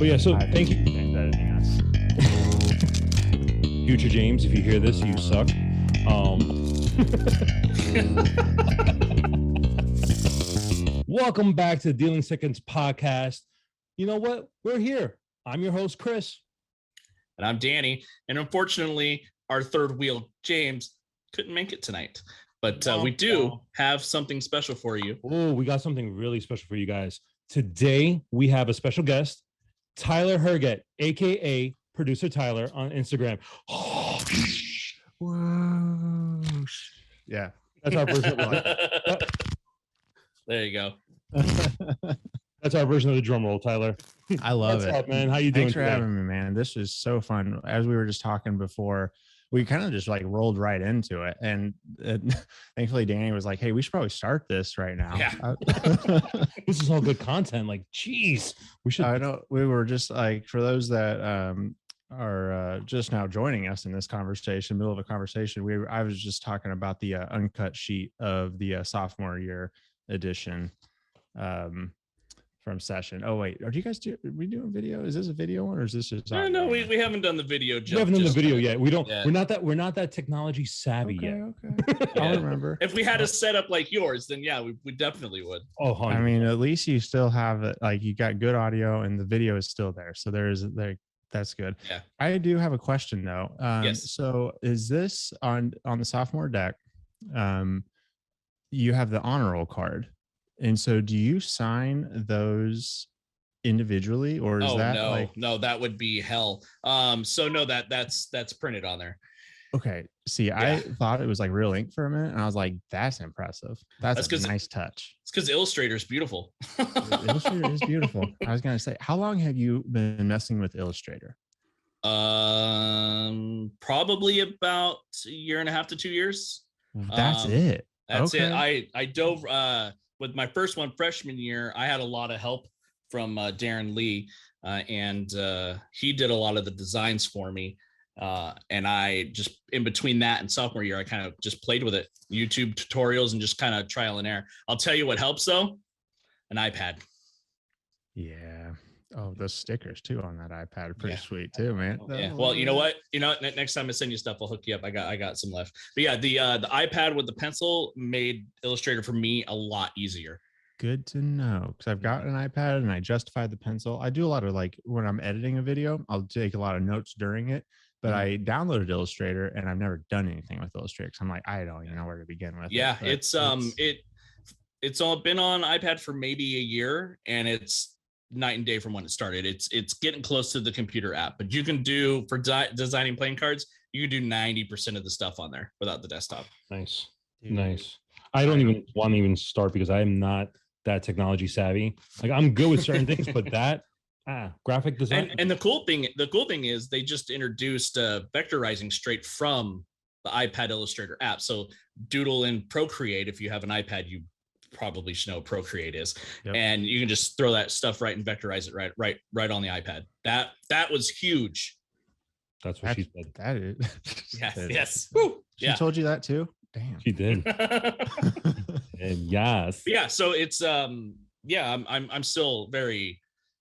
But yeah, so thank you. Future James, if you hear this, you suck. Welcome back to the Dealing Seconds podcast. You know what? We're here. I'm your host, Chris. And I'm Danny. And unfortunately, our third wheel, James, couldn't make it tonight. But we do have something special for you. Oh, we got something really special for you guys. Today, we have a special guest, Tyler Hergott, a.k.a. Producer Tyler on Instagram. Whoa. Yeah. That's our version of it. There you go. That's our version of the drum roll, Tyler. I love What's it. up, man? How you doing? Thanks for having me, man. This is so fun. As we were just talking before, we kind of just like rolled right into it. And thankfully, Danny was like, hey, we should probably start this right now. Yeah. This is all good content. Like, geez, we should. I know we were just like, for those that are just now joining us in this conversation, middle of a conversation, I was just talking about the uncut sheet of the sophomore year edition from session. Oh wait, are we doing video? Is this a video one or is this just No, we haven't done the video. We haven't done the video yet. We don't. Yeah. We're not that technology savvy yet. Okay. I'll remember. If we had a setup like yours, then yeah, we definitely would. Oh, 100%. I mean, at least you still have it. Like you got good audio and the video is still there. So that's good. Yeah. I do have a question though. Yes. So is this on the sophomore deck? You have the honor roll card. And so do you sign those individually or is no, that would be hell. So no, that's printed on there. Okay. See, Yeah. I thought it was like real ink for a minute and I was like, that's impressive. That's a nice touch. It's because Illustrator is beautiful. Illustrator is beautiful. I was going to say, how long have you been messing with Illustrator? Probably about a year and a half to 2 years. That's it. That's Okay. it. I dove with my first one freshman year. I had a lot of help from Darren Lee, and he did a lot of the designs for me. And I just, in between that and sophomore year, I kind of just played with it, YouTube tutorials and just kind of trial and error. I'll tell you what helps though, an iPad. Yeah. Oh, those stickers too on that iPad are pretty sweet too, man. Yeah. Well, you know what? Next time I send you stuff, I'll hook you up. I got some left. But yeah, the iPad with the pencil made Illustrator for me a lot easier. Good to know, because I've got an iPad and I justified the pencil. I do a lot of like when I'm editing a video, I'll take a lot of notes during it. But I downloaded Illustrator and I've never done anything with Illustrator because I'm like, I don't even know where to begin with. Yeah, it's all been on iPad for maybe a year, and it's night and day from when it started. It's getting close to the computer app, but you can do for designing playing cards, you can do 90% of the stuff on there without the desktop. Nice. Nice. I don't even want to even start because I am not that technology savvy. Like I'm good with certain things, but that graphic design. And the cool thing is they just introduced vectorizing straight from the iPad Illustrator app. So Doodle and Procreate, if you have an iPad, you probably should know what Procreate is. Yep. And you can just throw that stuff right and vectorize it right on the iPad. That was huge. That's what she said. That is. Yes. Woo. She told you that too? Damn. She did. And yes. Yeah. So it's I'm still very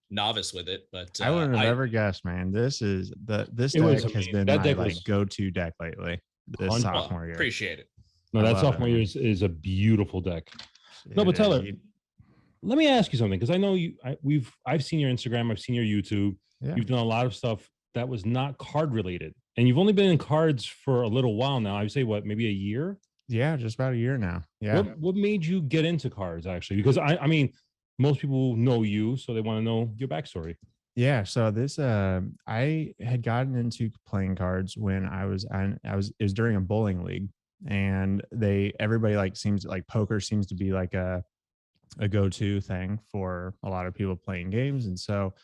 novice with it, but I wouldn't have ever guessed, man. This deck has been my like go-to deck lately. This sophomore year. Appreciate it. No, that sophomore year is a beautiful deck. No, but Tyler, let me ask you something, because I know I've seen your Instagram, I've seen your YouTube. Yeah. You've done a lot of stuff that was not card related, and you've only been in cards for a little while now. I would say maybe a year. Yeah, just about a year now. Yeah. What made you get into cards actually? Because I mean, most people know you, so they want to know your backstory. Yeah. So this, I had gotten into playing cards when it was during a bowling league, and everybody like seems like poker seems to be like a go-to thing for a lot of people playing games. And so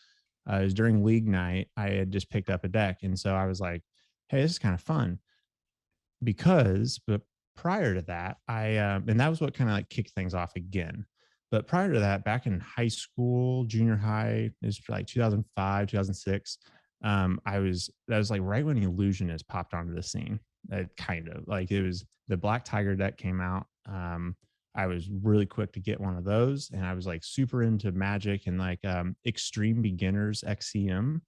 it was during league night, I had just picked up a deck. And so I was like, hey, this is kind of fun but prior to that, and that was what kind of like kicked things off again. But prior to that, back in high school, junior high, it was like 2005, 2006. That was like right when Illusionist popped onto the scene. Kind of like it was the Black Tiger deck came out. I was really quick to get one of those, and I was like super into Magic, and like Extreme Beginners XCM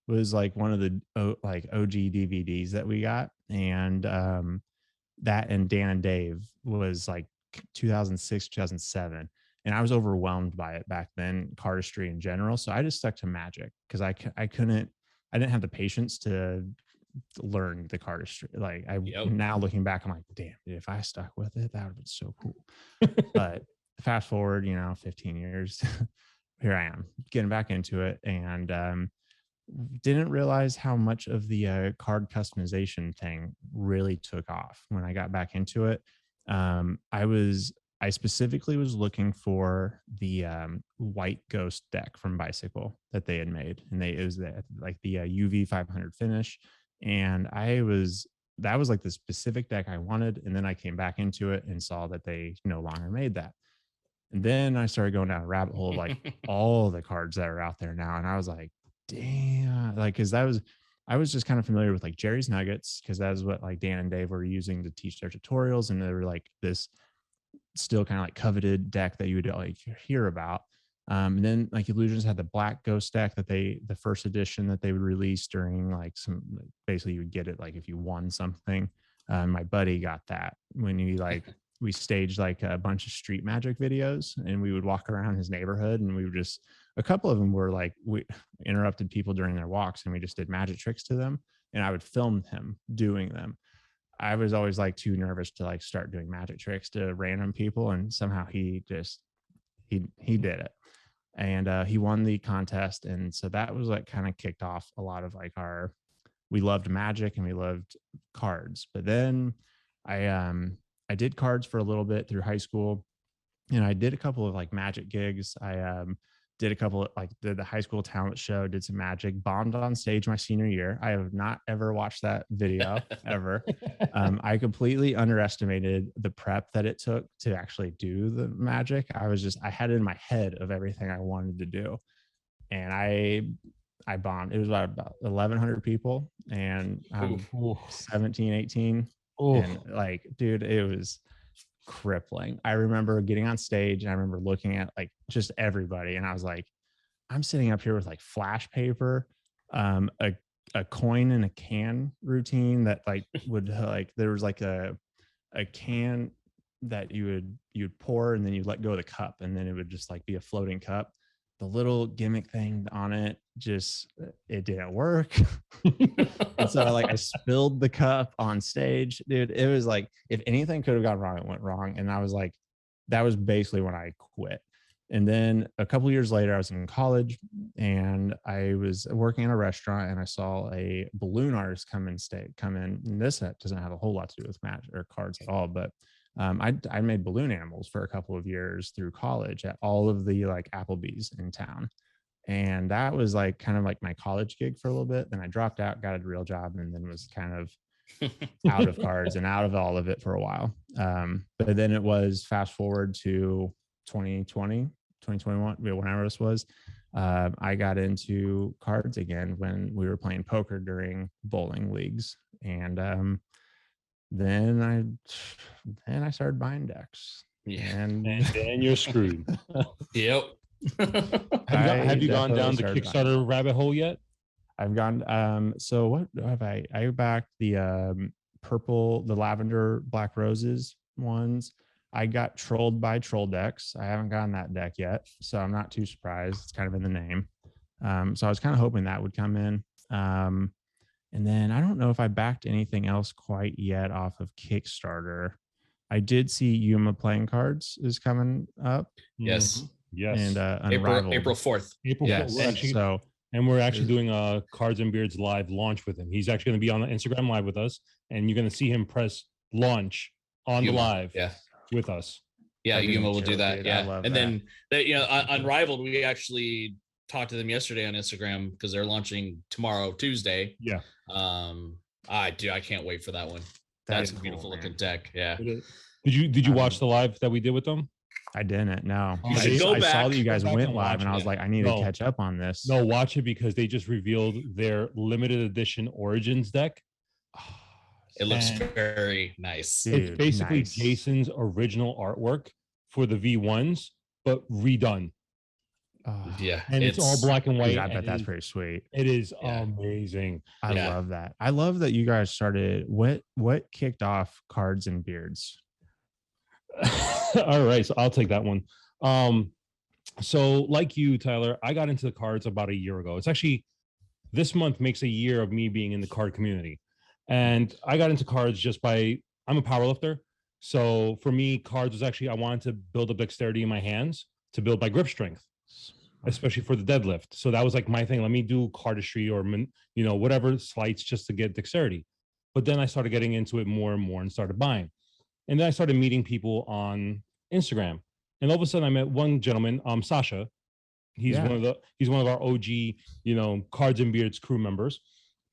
was like one of the like OG DVDs that we got, and that and Dan and Dave was like 2006, 2007. And I was overwhelmed by it back then, cardistry in general. So I just stuck to Magic because I didn't have the patience to learn the cardistry. Like now looking back, I'm like, damn, dude, if I stuck with it, that would have been so cool. But fast forward, 15 years, here I am getting back into it, and didn't realize how much of the card customization thing really took off when I got back into it. I specifically was looking for the white ghost deck from Bicycle that they had made, and it was like the UV500 finish, and that was like the specific deck I wanted. And then I came back into it and saw that they no longer made that. And then I started going down a rabbit hole of like all the cards that are out there now, and I was like, damn, like, because I was just kind of familiar with like Jerry's Nuggets, because that was what like Dan and Dave were using to teach their tutorials, and they were like this still kind of like coveted deck that you would like hear about. And then like Illusions had the Black Ghost deck that the first edition that they would release during like basically you would get it like if you won something. My buddy got that when we staged like a bunch of street magic videos, and we would walk around his neighborhood, and we would just, a couple of them were like, we interrupted people during their walks and we just did magic tricks to them, and I would film him doing them. I was always like too nervous to like start doing magic tricks to random people, and somehow he did it, and he won the contest. And so that was like kind of kicked off a lot of like we loved Magic and we loved cards. But then I did cards for a little bit through high school, and I did a couple of like Magic gigs. I did a couple of like the high school talent show, did some Magic, bombed on stage my senior year. I have not ever watched that video ever. I completely underestimated the prep that it took to actually do the Magic. I had it in my head of everything I wanted to do, and I bombed. It was about 1,100 people, and I'm 17, 18. And like, dude, it was crippling. I remember getting on stage, and I remember looking at like just everybody, and I was like, I'm sitting up here with like flash paper, a coin in a can routine that like would like, there was like a can that you'd pour, and then you'd let go of the cup, and then it would just like be a floating cup. The little gimmick thing on it it didn't work. And so I spilled the cup on stage, dude. It was like, if anything could have gone wrong, it went wrong. And I was like, that was basically when I quit. And then a couple of years later, I was in college, and I was working in a restaurant, and I saw a balloon artist come in. And this doesn't have a whole lot to do with Magic or cards at all, but I made balloon animals for a couple of years through college at all of the like Applebee's in town. And that was like kind of like my college gig for a little bit. Then I dropped out, got a real job, and then was kind of out of cards and out of all of it for a while. But then it was fast forward to 2020, 2021, whenever this was, I got into cards again when we were playing poker during bowling leagues. And then I started buying decks. Yeah. And then you're screwed. Yep. Have you gone down the Kickstarter rabbit hole yet? I've gone. So what have I backed the the lavender black roses ones. I got trolled by troll decks. I haven't gotten that deck yet, so I'm not too surprised. It's kind of in the name. So I was kind of hoping that would come in. And then I don't know if I backed anything else quite yet off of Kickstarter. I did see Yuma playing cards is coming up. Yes. Yes. And April 4th. April 4th. And we're actually doing a Cards and Beards live launch with him. He's actually going to be on Instagram live with us, and you're going to see him press launch on the live with us. Yeah, Yuma will do that. Yeah. And then Unrivaled, we actually talked to them yesterday on Instagram because they're launching tomorrow, Tuesday. Yeah. I can't wait for that one. That's a beautiful looking deck. Yeah. Did you watch the live that we did with them? I didn't. No. I saw that you guys went live, and I was like, I need to catch up on this. No, watch it because they just revealed their limited edition Origins deck. It looks very nice. It's basically Jason's original artwork for the V1s, but redone. Yeah, and it's all black and white. I bet that's pretty sweet. It is amazing. I love that. I love that you guys started. What kicked off Cards and Beards? All right, so I'll take that one. So like you, Tyler, I got into the cards about a year ago. It's actually this month makes a year of me being in the card community. And I got into cards just by, I'm a power lifter. So for me, cards was actually, I wanted to build up dexterity in my hands to build my grip strength, especially for the deadlift. So that was like my thing. Let me do cardistry or, whatever slights just to get dexterity. But then I started getting into it more and more and started buying. And then I started meeting people on Instagram. And all of a sudden I met one gentleman, Sasha. He's one of our OG, Cards and Beards crew members.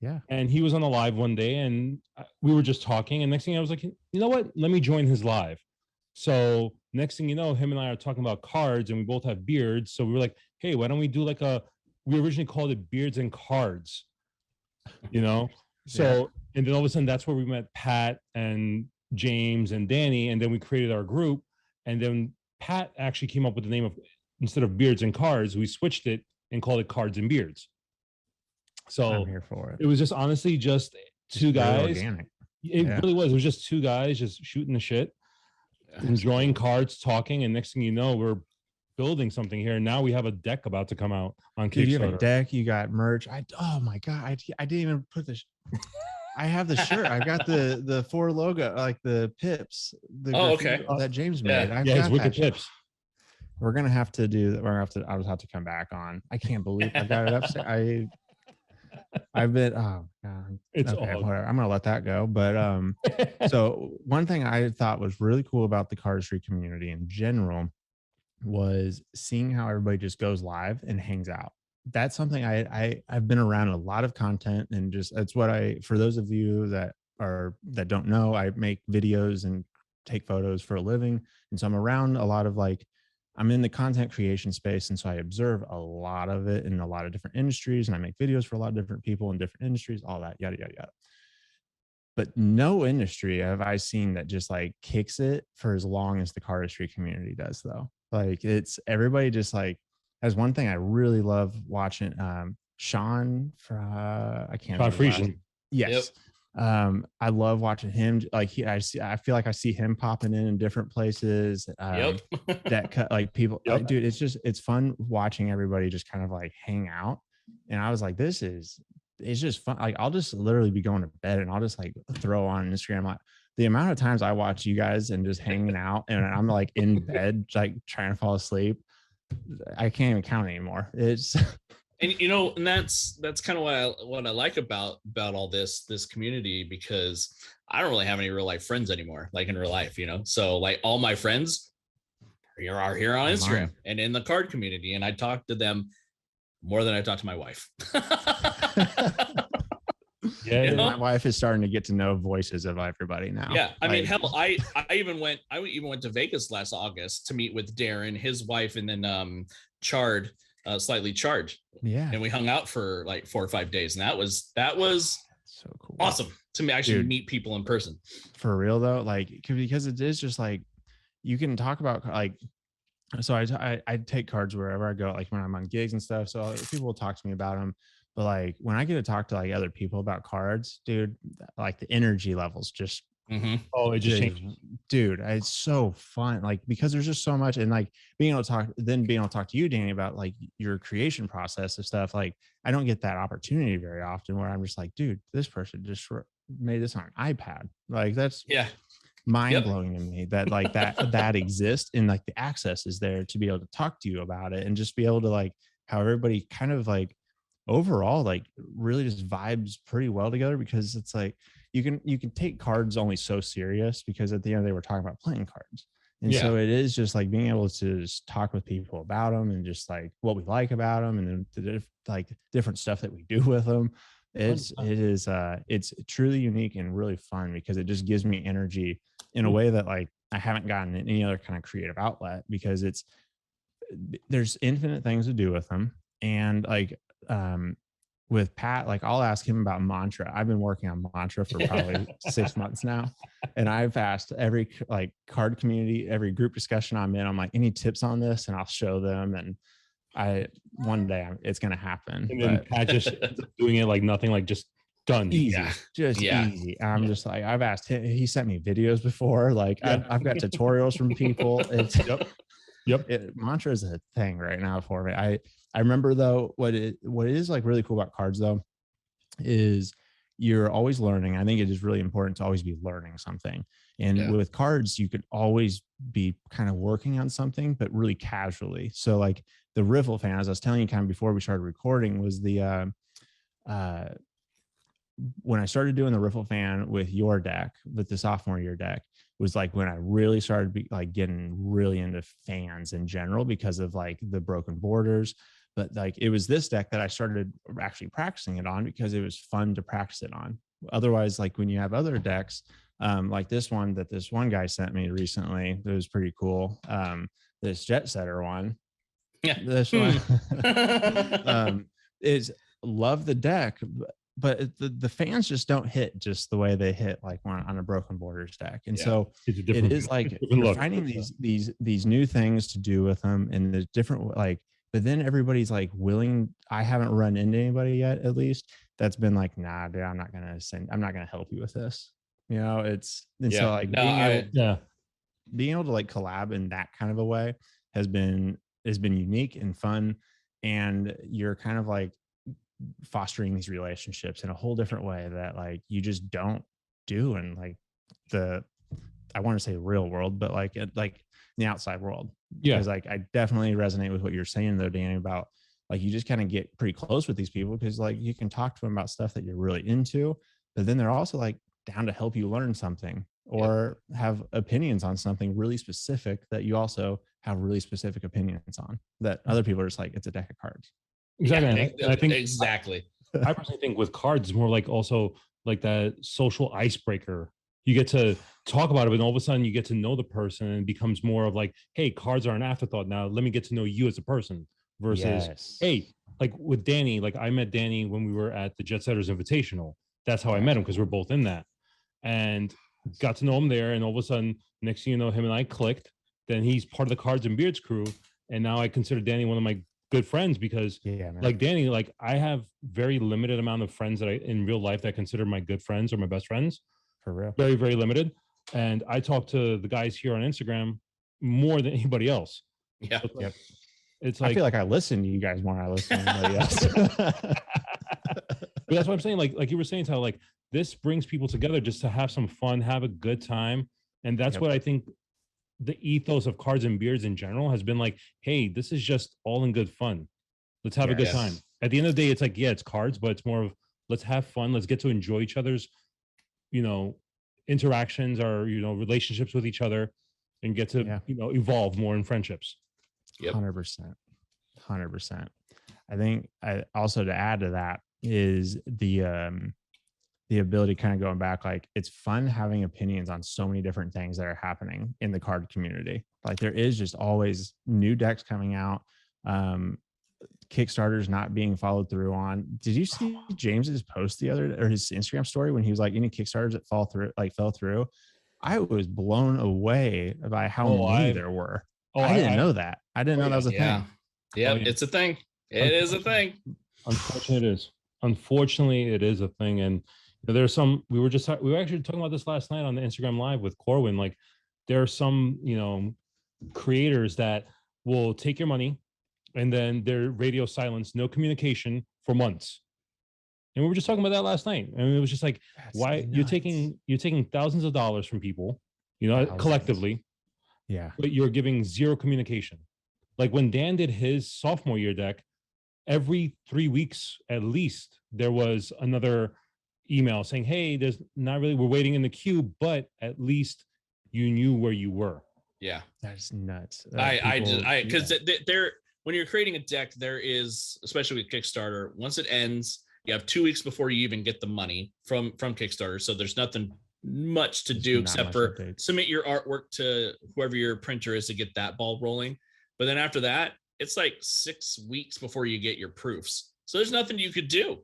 Yeah. And he was on a live one day and we were just talking. And next thing I was like, you know what? Let me join his live. So next thing you know, him and I are talking about cards and we both have beards. So we were like, hey, why don't we do we originally called it Beards and Cards, So, and then all of a sudden that's where we met Pat and James and Danny. And then we created our group. And then Pat actually came up with the name of, instead of Beards and Cards, we switched it and called it Cards and Beards. So I'm here for it. It was just honestly just two guys. Really organic. It really was. It was just two guys just shooting the shit, enjoying cards, talking, and next thing you know, we're building something here. Now we have a deck about to come out on Kickstarter. You have a deck. You got merch. Oh my god! I didn't even put this. I have the shirt. I got the 4 logo, like the pips. That James made. It's wicked pips. We're gonna have to do that. I will have to come back on. I can't believe I got it upstairs. I've been it's okay, whatever. I'm gonna let that go. But so one thing I thought was really cool about the cardistry community in general was seeing how everybody just goes live and hangs out. That's something I've been around a lot of content, and just that's what for those of you that don't know, I make videos and take photos for a living, and so I'm around a lot of I'm in the content creation space. And so I observe a lot of it in a lot of different industries, and I make videos for a lot of different people in different industries, all that, yada, yada, yada. But no industry have I seen that just kicks it for as long as the cardistry community does, though. It's everybody just has one thing I really love watching. Sean, I can't remember. Friesian. Yes. Yep. I love watching him. I feel like I see him popping in different places. That cut people. Dude, it's fun watching everybody just kind of hang out. And I was like, it's just fun. I'll just literally be going to bed and I'll just throw on Instagram. The amount of times I watch you guys and just hanging out, and I'm in bed trying to fall asleep, I can't even count anymore. It's. And and that's kind of what I like about all this community, because I don't really have any real life friends anymore, in real life, So all my friends are here on Instagram and in the card community, and I talk to them more than I talk to my wife. My wife is starting to get to know voices of everybody now. Yeah, I mean, hell, I even went to Vegas last August to meet with Darren, his wife, and then Chard. Slightly charged, and we hung out for 4 or 5 days, and that was so cool, awesome to me. Actually, meet people in person. For real though, because it is just you can talk about so I take cards wherever I go, when I'm on gigs and stuff. So people will talk to me about them, but when I get to talk to other people about cards, dude, the energy levels just. Mm-hmm. Oh, it just changed. Dude, it's so fun. Because there's just so much, and being able to talk to you, Danny, about your creation process of stuff. I don't get that opportunity very often where I'm just dude, this person just made this on an iPad. That's mind blowing to me that that exists, and the access is there to be able to talk to you about it, and just be able to how everybody kind of overall really just vibes pretty well together, because it's you can take cards only so serious, because at the end they were talking about playing cards. And so it is just being able to just talk with people about them, and just what we like about them, and then the different stuff that we do with them. It's truly unique and really fun, because it just gives me energy in a way that I haven't gotten in any other kind of creative outlet, because there's infinite things to do with them. And with Pat, like I'll ask him about mantra. I've been working on mantra for probably 6 months now. And I've asked every like card community, every group discussion I'm in, I'm like, any tips on this? And I'll show them. And one day it's going to happen. And then Pat just ends up doing it like nothing, like just done. Easy, just easy. I'm just like, I've asked him, he sent me videos before. Like I've got tutorials from people. It's mantra is a thing right now for me. I remember though, what it is like really cool about cards though, is you're always learning. I think it is really important to always be learning something. And with cards, you could always be kind of working on something, but really casually. So like the riffle fan, as I was telling you kind of before we started recording, was the when I started doing the riffle fan with your deck, with the sophomore year deck, was like when I really started getting really into fans in general because of like the broken borders. But like it was this deck that I started actually practicing it on because it was fun to practice it on. Otherwise, like when you have other decks, like this one that this one guy sent me recently, it was pretty cool. This Jet Setter one. Yeah. This one is love the deck, but the fans just don't hit just the way they hit like on a broken borders deck. And so it is like you're finding these new things to do with them, and the different like, but then everybody's like willing. I haven't run into anybody yet, at least, that's been like, nah, dude, I'm not gonna help you with this. You know, so like being able to like collab in that kind of a way has been unique and fun. And you're kind of like fostering these relationships in a whole different way that like you just don't do in like I want to say real world, but like the outside world. Because like I definitely resonate with what you're saying though, Danny, about like you just kind of get pretty close with these people because like you can talk to them about stuff that you're really into, but then they're also like down to help you learn something or have opinions on something really specific that you also have really specific opinions on that other people are just like, it's a deck of cards. Exactly. Yeah, I think exactly. I personally think with cards, it's more like also like that social icebreaker. You get to talk about it, and all of a sudden you get to know the person, and it becomes more of like, hey, cards are an afterthought now. Let me get to know you as a person. Versus, hey, like with Danny, like I met Danny when we were at the Jet Setters Invitational. That's how I met him because we're both in that, and got to know him there. And all of a sudden, next thing you know, him and I clicked. Then he's part of the Cards and Beards crew, and now I consider Danny one of my good friends because like Danny, like I have very limited amount of friends that I in real life that I consider my good friends or my best friends. For real. Very, very limited. And I talk to the guys here on Instagram more than anybody else. Yeah. So it's like, I feel like I listen to you guys more than I listen to anybody else. But that's what I'm saying. Like you were saying, how like this brings people together just to have some fun, have a good time. And that's what I think the ethos of Cards and Beards in general has been like, hey, this is just all in good fun. Let's have a good time. At the end of the day, it's like, it's cards, but it's more of let's have fun. Let's get to enjoy each other's, interactions or, relationships with each other and get to, evolve more in friendships. 100%. I think also to add to that is the ability kind of going back, like it's fun having opinions on so many different things that are happening in the card community. Like there is just always new decks coming out, Kickstarters not being followed through on. Did you see James's post or his Instagram story when he was like, any Kickstarters that fell through? I was blown away by how many there were. I didn't know that. I didn't know that was a thing. Yeah, it's a thing. It is a thing. Unfortunately, it is a thing. And there's some, we were actually talking about this last night on the Instagram Live with Corwin. Like there are some, creators that will take your money and then their radio silence, no communication for months. And we were just talking about that last night. And it was just like, why you're taking thousands of dollars from people, collectively. Yeah. But you're giving zero communication. Like when Dan did his sophomore year deck, every 3 weeks at least there was another email saying, hey, there's not really, we're waiting in the queue, but at least you knew where you were. Yeah, that's nuts. Because there, when you're creating a deck, there is, especially with Kickstarter, once it ends, you have 2 weeks before you even get the money from Kickstarter. So there's nothing much to do except for submit your artwork to whoever your printer is to get that ball rolling. But then after that, it's like 6 weeks before you get your proofs. So there's nothing you could do.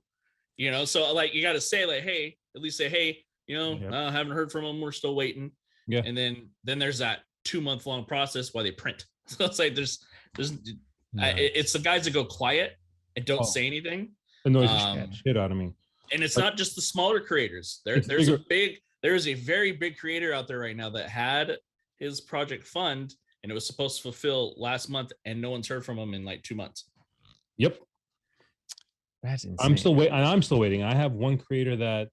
You know, so like you got to say like, hey, at least say, hey, you know, I haven't heard from them. We're still waiting. Yeah. And then there's that 2-month long process while they print. So it's like there's it's the guys that go quiet and don't say anything. Annoys the shit out of me. And it's not just the smaller creators. There's a very big creator out there right now that had his project fund and it was supposed to fulfill last month, and no one's heard from him in like 2 months. Yep. That's insane. I'm still waiting. I have one creator that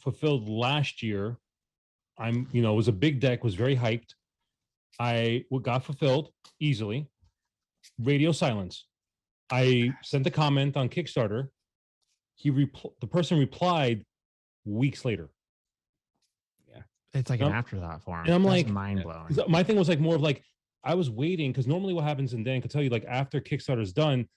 fulfilled last year. It was a big deck, was very hyped. Got fulfilled easily. Radio silence. I sent a comment on Kickstarter. The person replied weeks later. Yeah, it's like an afterthought for him. And I'm That's like, mind blowing. My thing was like more of like I was waiting because normally what happens, and Dan could tell you, like after Kickstarter's done,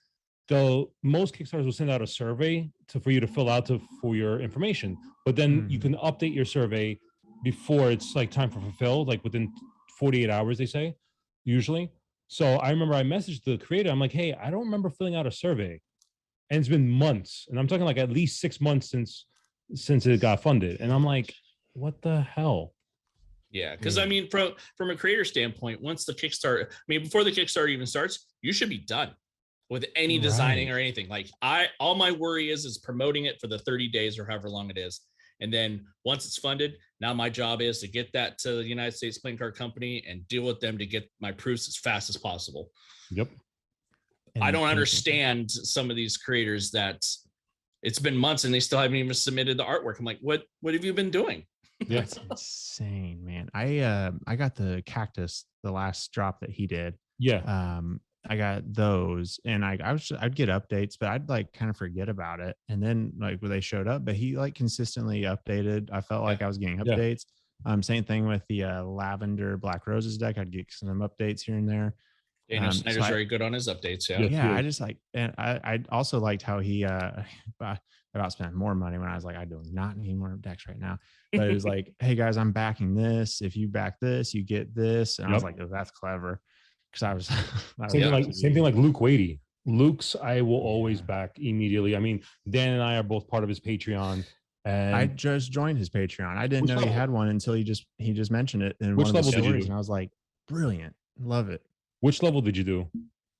most Kickstarters will send out a survey for you to fill out for your information, but then you can update your survey before it's like time for fulfill, like within 48 hours, they say, usually. So I remember I messaged the creator. I'm like, hey, I don't remember filling out a survey. And it's been months. And I'm talking like at least 6 months since it got funded. And I'm like, what the hell? Yeah, because I mean, from a creator standpoint, once the Kickstarter, before the Kickstarter even starts, you should be done with any designing or anything. Like all my worry is promoting it for the 30 days or however long it is. And then once it's funded, now my job is to get that to the United States Playing Card Company and deal with them to get my proofs as fast as possible. Yep. I don't understand some of these creators that it's been months and they still haven't even submitted the artwork. I'm like, what have you been doing? That's insane, man. I got the cactus, the last drop that he did. Yeah. I got those, and I'd get updates, but I'd like kind of forget about it. And then like when they showed up, but he like consistently updated. I felt like I was getting updates. Same thing with the lavender black roses deck. I'd get some updates here and there. Daniel Snyder's very good on his updates. Yeah. I just like, and I also liked how he about spending more money when I was like, I do not need more decks right now. But it was like, hey guys, I'm backing this. If you back this, you get this. And I was like, oh, that's clever. Because I was same thing like Luke Wadey. Luke's I will always back immediately. I mean, Dan and I are both part of his Patreon. And I just joined his Patreon. I didn't know he had one until he just mentioned it in one of the stories, and I was like, brilliant, love it. Which level did you do?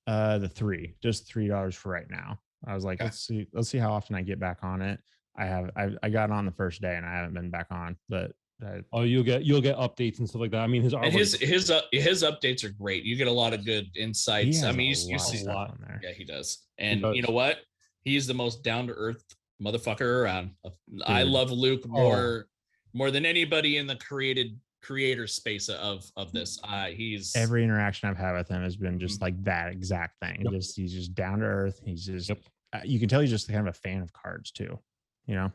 The 3, just $3 for right now. I was like, let's see how often I get back on it. I got on the first day and I haven't been back on, but you'll get updates and stuff like that. I mean, his updates are great. You get a lot of good insights. I mean, you see a lot on there. Yeah, he does. And you know what? He's the most down to earth motherfucker around. Dude. I love Luke more than anybody in the creator space of this. He's every interaction I've had with him has been just like that exact thing. He's just down to earth. He's just you can tell he's just kind of a fan of cards too. You know,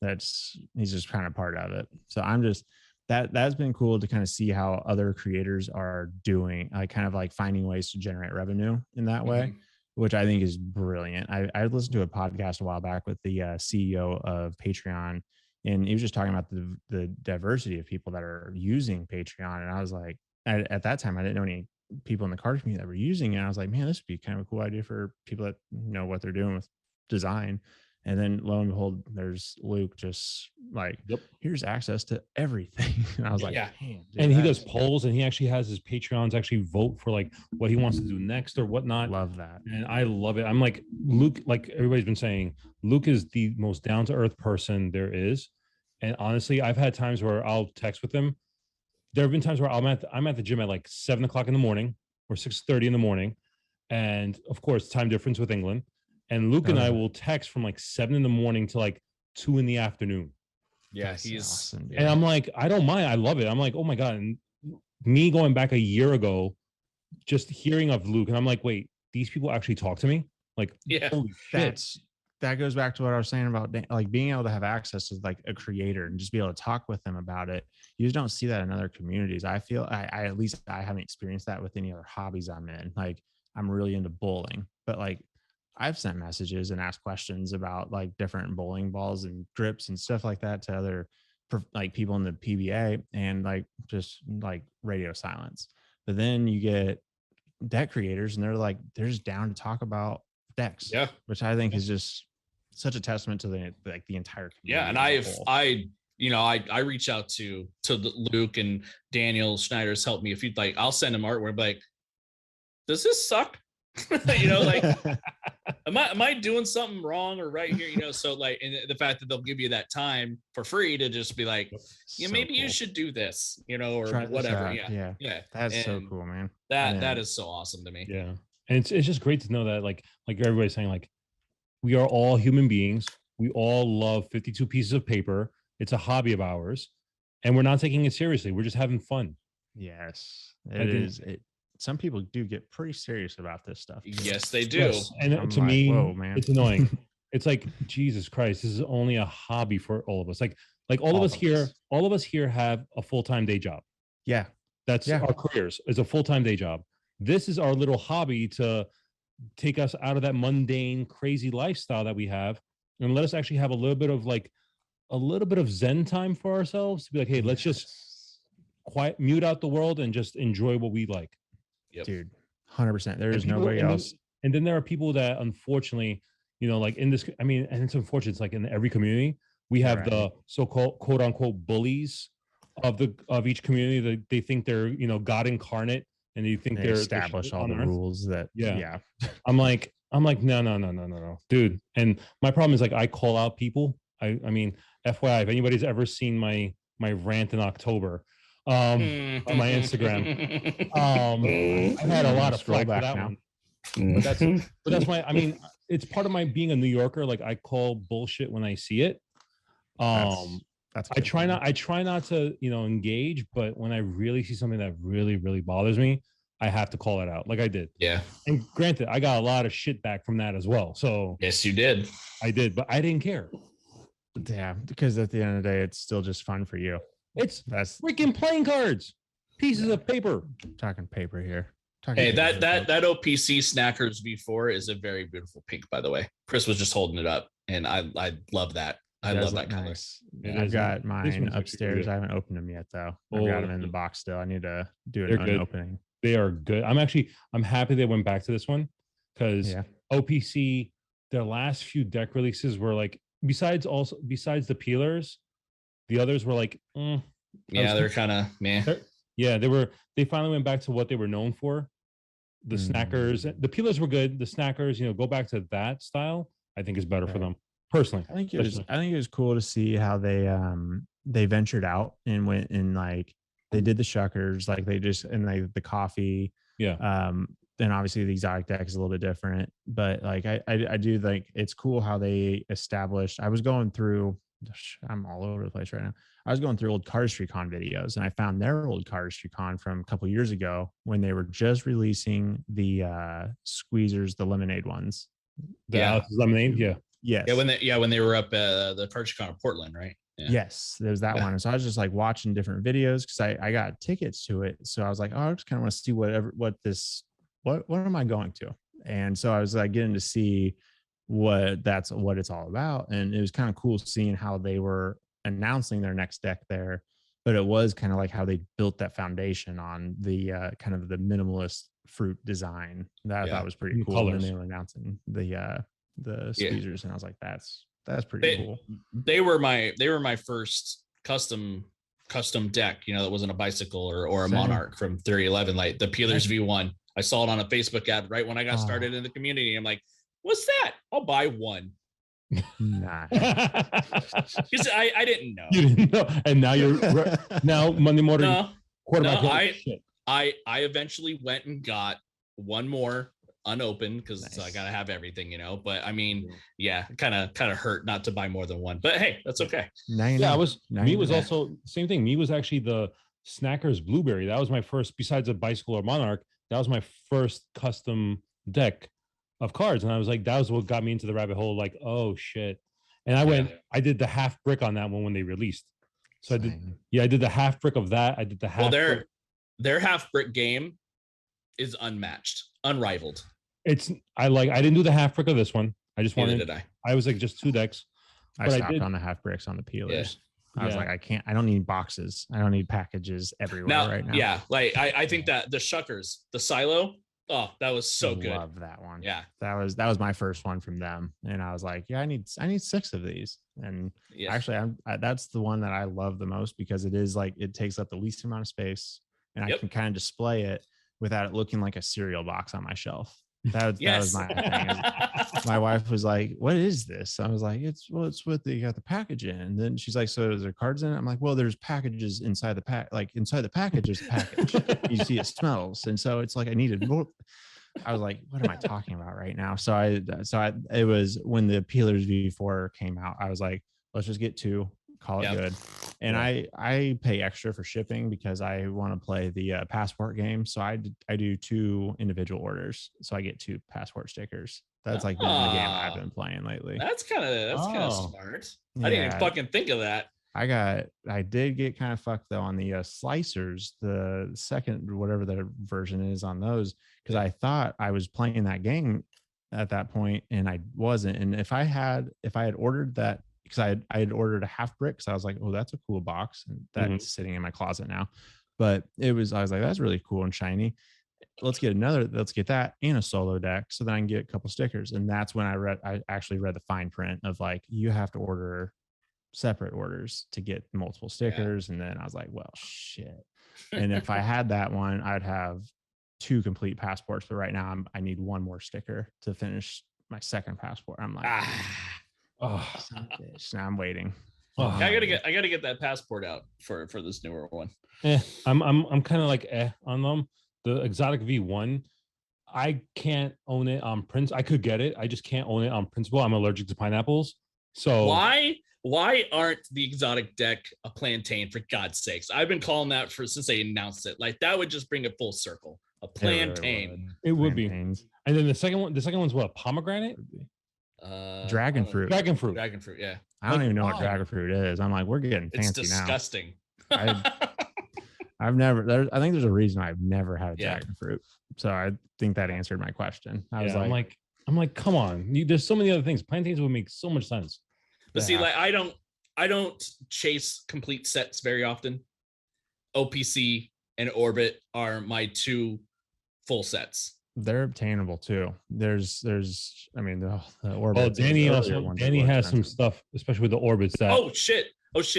he's just kind of part of it. So I'm just that's been cool to kind of see how other creators are doing, kind of like finding ways to generate revenue in that way, which I think is brilliant. I listened to a podcast a while back with the CEO of Patreon, and he was just talking about the diversity of people that are using Patreon. And I was like, at that time, I didn't know any people in the card community that were using it. And I was like, man, this would be kind of a cool idea for people that know what they're doing with design. And then lo and behold, there's Luke just like, here's access to everything. And I was like, man, dude, and he does polls, and he actually has his Patreons actually vote for like what he wants to do next or whatnot. Love that. And I love it. I'm like, Luke, like everybody's been saying, Luke is the most down to earth person there is. And honestly, I've had times where I'll text with him. There have been times where I'm at the gym at like 7 o'clock in the morning or 6:30 in the morning. And of course, time difference with England. And Luke and I will text from like 7 in the morning to like 2 in the afternoon. Yeah, he's awesome. And I'm like, I don't mind. I love it. I'm like, oh my God. And me going back a year ago, just hearing of Luke, and I'm like, wait, these people actually talk to me? Like, holy shit. That goes back to what I was saying about like being able to have access to like a creator and just be able to talk with them about it. You just don't see that in other communities. I feel I at least I haven't experienced that with any other hobbies I'm in. Like I'm really into bowling, but like I've sent messages and asked questions about like different bowling balls and grips and stuff like that to other like people in the PBA, and like just like radio silence. But then you get deck creators and they're just down to talk about decks, which I think is just such a testament to the entire community. Yeah, and I reach out to Luke and Daniel Schneider's helped me. If you'd like, I'll send him artwork. Like, does this suck? Like, am I doing something wrong or right here? So like, and the fact that they'll give you that time for free to just be like, maybe you should do this, or whatever. Yeah. That's so cool, man. That is so awesome to me. Yeah, and it's just great to know that like everybody's saying, like, we are all human beings. We all love 52 pieces of paper. It's a hobby of ours, and we're not taking it seriously. We're just having fun. Yes, it is. Some people do get pretty serious about this stuff. Yes, they do. Yes. And to me, whoa, man, it's annoying. It's like, Jesus Christ, this is only a hobby for all of us. Like all of us here have a full-time day job. Yeah. That's our careers. It's a full-time day job. This is our little hobby to take us out of that mundane, crazy lifestyle that we have and let us actually have a little bit of Zen time for ourselves to be like, hey, let's just mute out the world and just enjoy what we like. Yep. Dude, 100%. There is nobody else. And then there are people that, unfortunately, like in this, I mean, and it's unfortunate, it's like in every community, we have the so-called quote unquote bullies of each community that they think they're, God incarnate, and they think they establish all the rules that, I'm like, no, dude. And my problem is, like, I call out people. I mean, FYI, if anybody's ever seen my rant in October, on my Instagram. I've had a lot of flack for that one. But that's why, I mean, it's part of my being a New Yorker. Like, I call bullshit when I see it. That's I try not to, engage, but when I really see something that really, really bothers me, I have to call it out, like I did. Yeah. And granted, I got a lot of shit back from that as well. So yes, you did. I did, but I didn't care. Yeah, because at the end of the day, it's still just fun for you. That's freaking playing cards, pieces of paper. Talking paper here. Hey, that OPC Snackers V4 is a very beautiful pink, by the way. Chris was just holding it up, and I love that. I love that color. Nice. I've got mine upstairs. I haven't opened them yet, though. I've got them in the box still. I need to do an opening. They are good. I'm happy they went back to this one, because OPC, their last few deck releases were like, besides the peelers, the others were like, they're kind of meh. They finally went back to what they were known for. The snackers, the peelers were good. The snackers, go back to that style. I think is better for them personally. I think it was cool to see how they ventured out and went and like they did the shuckers, like they just and like the coffee. Yeah. Then obviously the exotic deck is a little bit different, but like I do like it's cool how they established. I was going through. I'm all over the place right now. I was going through old Cardistry Con videos, and I found their old Cardistry Con from a couple of years ago when they were just releasing the squeezers, the lemonade ones. Alice's lemonade, yes, when they were up at the Cardistry Con of Portland, right? Yeah. Yes, there's that one. And so I was just like watching different videos because I got tickets to it. So I was like, I just kind of want to see what am I going to? And so I was like getting to see what it's all about, and it was kind of cool seeing how they were announcing their next deck there, but it was kind of like how they built that foundation on the kind of the minimalist fruit design that I thought was pretty cool. And then they were announcing the squeezers, and I was like, that's pretty cool. They were my first custom deck, that wasn't a bicycle or a Monarch from 3011, like the Peelers V1. I saw it on a Facebook ad right when I got started in the community. I'm like, what's that? I'll buy one. Nah. Because I didn't know. You didn't know. And now Monday morning. I eventually went and got one more unopened because I gotta have everything, But I mean, kind of hurt not to buy more than one. But hey, that's okay. Also same thing. Me was actually the Snackers Blueberry. That was my first, besides a bicycle or Monarch, that was my first custom deck of cards, and I was like, that was what got me into the rabbit hole. Like, oh shit! And I did the half brick on that one when they released. So I did the half brick of that. I did the half. Well, their half brick game is unmatched, unrivaled. I didn't do the half brick of this one. I just wanted. Did I? I was like just 2 decks. I stopped on the half bricks on the peelers. I was like, I don't need boxes. I don't need packages everywhere right now. Yeah, like I think that the shuckers, the silo, Oh, that was so good. Love that one. Yeah. That was my first one from them. And I was like, yeah, I need 6 of these. And actually that's the one that I love the most because it is like, it takes up the least amount of space and I can kind of display it without it looking like a cereal box on my shelf. That was my thing. My wife was like, what is this? I was like, it's what you got the package in. And then she's like, so is there cards in it? I'm like, well, there's packages inside the pack, like inside the package, there's a package. You see it smells. And so it's like, I needed more. I was like, what am I talking about right now? So it was when the Peelers V4 came out, I was like, let's just get 2, call it good. And I pay extra for shipping because I want to play the passport game. So I do 2 individual orders. So I get 2 passport stickers. That's like been the game I've been playing lately. That's kind of smart. I didn't even fucking think of that. I did get kind of fucked though on the slicers, the second, whatever the version is on those, because I thought I was playing that game at that point and I wasn't. And if I had ordered that, because I had ordered a half brick, because I was like, oh, that's a cool box, and that's sitting in my closet now. But I was like, that's really cool and shiny. Let's get that and a solo deck, so then I can get a couple stickers. And that's when I actually read the fine print of like, you have to order separate orders to get multiple stickers. And then I was like, well, shit. And if I had that one, I'd have 2 complete passports. But right now I need 1 more sticker to finish my second passport. I'm like, now I'm waiting. I gotta get that passport out for this newer one. I'm kind of like on them. The exotic V1, I can't own it on principle. I could get it, I just can't own it on principle. I'm allergic to pineapples. So why aren't the exotic deck a plantain, for God's sakes? I've been calling that since they announced it. Like, that would just bring it full circle. A plantain. It would be. And then the second one's what? A pomegranate? Dragon fruit. Dragon fruit. Yeah. I don't even know what dragon fruit is. I'm like, we're getting fancy now. It's disgusting. I've never. I think there's a reason I've never had a dragon fruit. So I think that answered my question. I was like, I'm like, come on. There's so many other things. Plantains would make so much sense. But see, like, I don't chase complete sets very often. OPC and Orbit are my 2 full sets. They're obtainable too. There's I mean, the Orbit. Oh, Danny has some stuff, especially with the Orbits. Oh shit,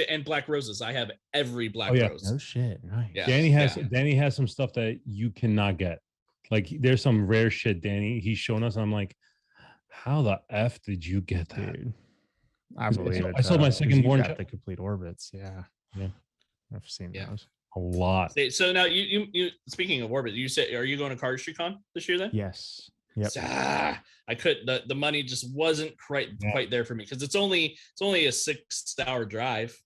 and black roses. I have every black rose. No shit. Nice. Yeah. Danny has some stuff that you cannot get. Like, there's some rare shit Danny he's shown us, and I'm like, how the F did you get that? Dude, I believe it. I sold my second born. The complete Orbits. Yeah. I've seen those a lot. So now you speaking of Orbit, you said, are you going to Cardistry Con this year then? Yes. Yep. I couldn't. The money just wasn't quite there for me, because it's only a 6-hour drive.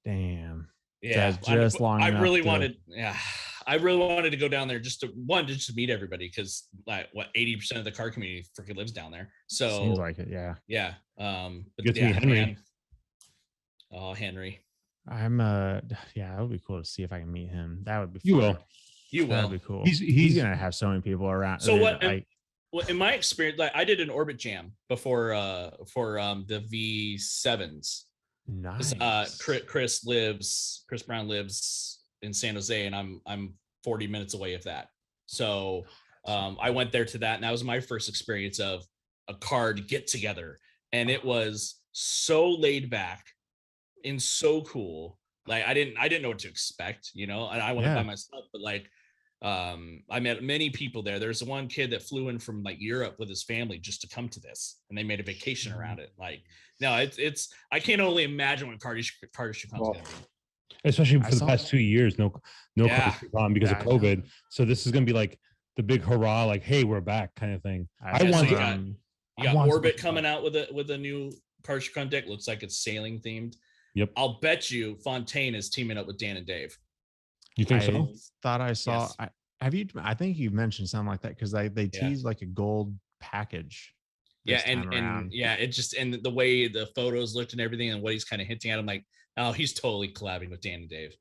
Damn. Yeah, just long. I really wanted to go down there just to meet everybody, because like 80% of the car community freaking lives down there. So seems like it. Yeah. Yeah. But get to meet Henry. Man. Oh, Henry. I'm it would be cool to see if I can meet him. That would be fun. You will. That would be cool. He's gonna have so many people around. So what? Well, in my experience, like, I did an Orbit Jam before for the V7s. Nice. Chris Brown lives in San Jose, and I'm 40 minutes away of that. So I went there to that, and that was my first experience of a card get together, and it was so laid back and so cool. Like, I didn't know what to expect, and I went by myself, but like, I met many people there. There's one kid that flew in from like Europe with his family just to come to this, and they made a vacation around it. Like, no, it's I can't only imagine what Cardistry Con's gonna be. Especially for the past 2 years, no Cardistry Con because of COVID. So this is gonna be like the big hurrah, like, hey, we're back kind of thing. You got Orbit coming out with a new Cardistry Con deck. Looks like it's sailing themed. Yep. I'll bet you Fontaine is teaming up with Dan and Dave. You think so? Thought I saw. Yes. I think you mentioned something like that, because they teased like a gold package. Yeah, and it just, and the way the photos looked and everything, and what he's kind of hinting at, I'm like, oh, he's totally collabing with Dan and Dave.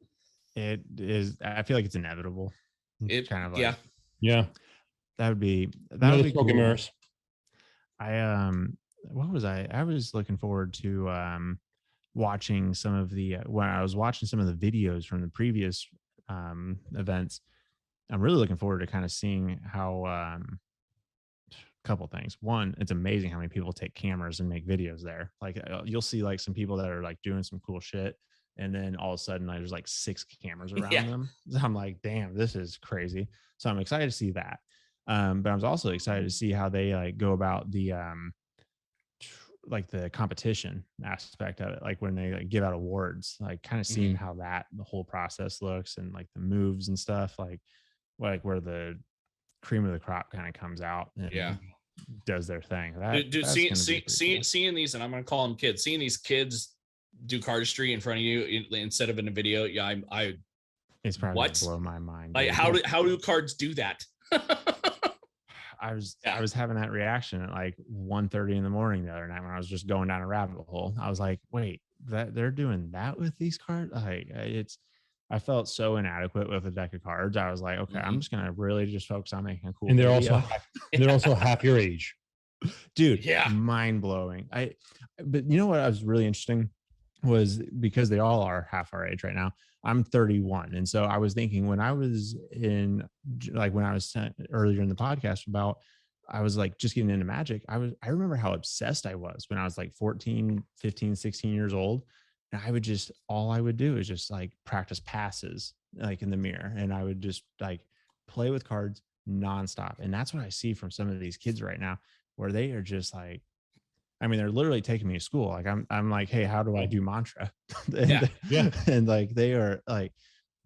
It is. I feel like it's inevitable. It's kind of like, yeah. That would be cool. Mirrors. What was I? I was looking forward to watching some of the when I was watching some of the videos from the previous events. I'm really looking forward to kind of seeing how, couple things. One, it's amazing how many people take cameras and make videos there. Like you'll see like some people that are like doing some cool shit, and then all of a sudden like, there's like 6 cameras around them. So I'm like, damn, this is crazy. So I'm excited to see that. But I was also excited to see how they like go about the like the competition aspect of it, like when they like give out awards, like kind of seeing how that the whole process looks, and like the moves and stuff, like where the cream of the crop kind of comes out and does their thing. Dude, seeing these, and I'm gonna call them kids, seeing these kids do cardistry in front of you instead of in a video, it's probably what blow my mind. Like how do cards do that? I was having that reaction at like 1:30 in the morning the other night when I was just going down a rabbit hole. I was like, wait, that they're doing that with these cards? Like I felt so inadequate with a deck of cards. I was like, okay, I'm just gonna really just focus on making a cool. And they're also half your age, dude. Yeah, mind blowing. But you know what? I was really interesting was because they all are half our age right now. I'm 31, and so I was thinking when I was earlier in the podcast about I was like just getting into Magic. I remember how obsessed I was when I was like 14, 15, 16 years old. And all I would do is just like practice passes like in the mirror. And I would just like play with cards nonstop. And that's what I see from some of these kids right now, where they are just like, I mean, they're literally taking me to school. Like I'm like, hey, how do I do mantra? And like, they are like,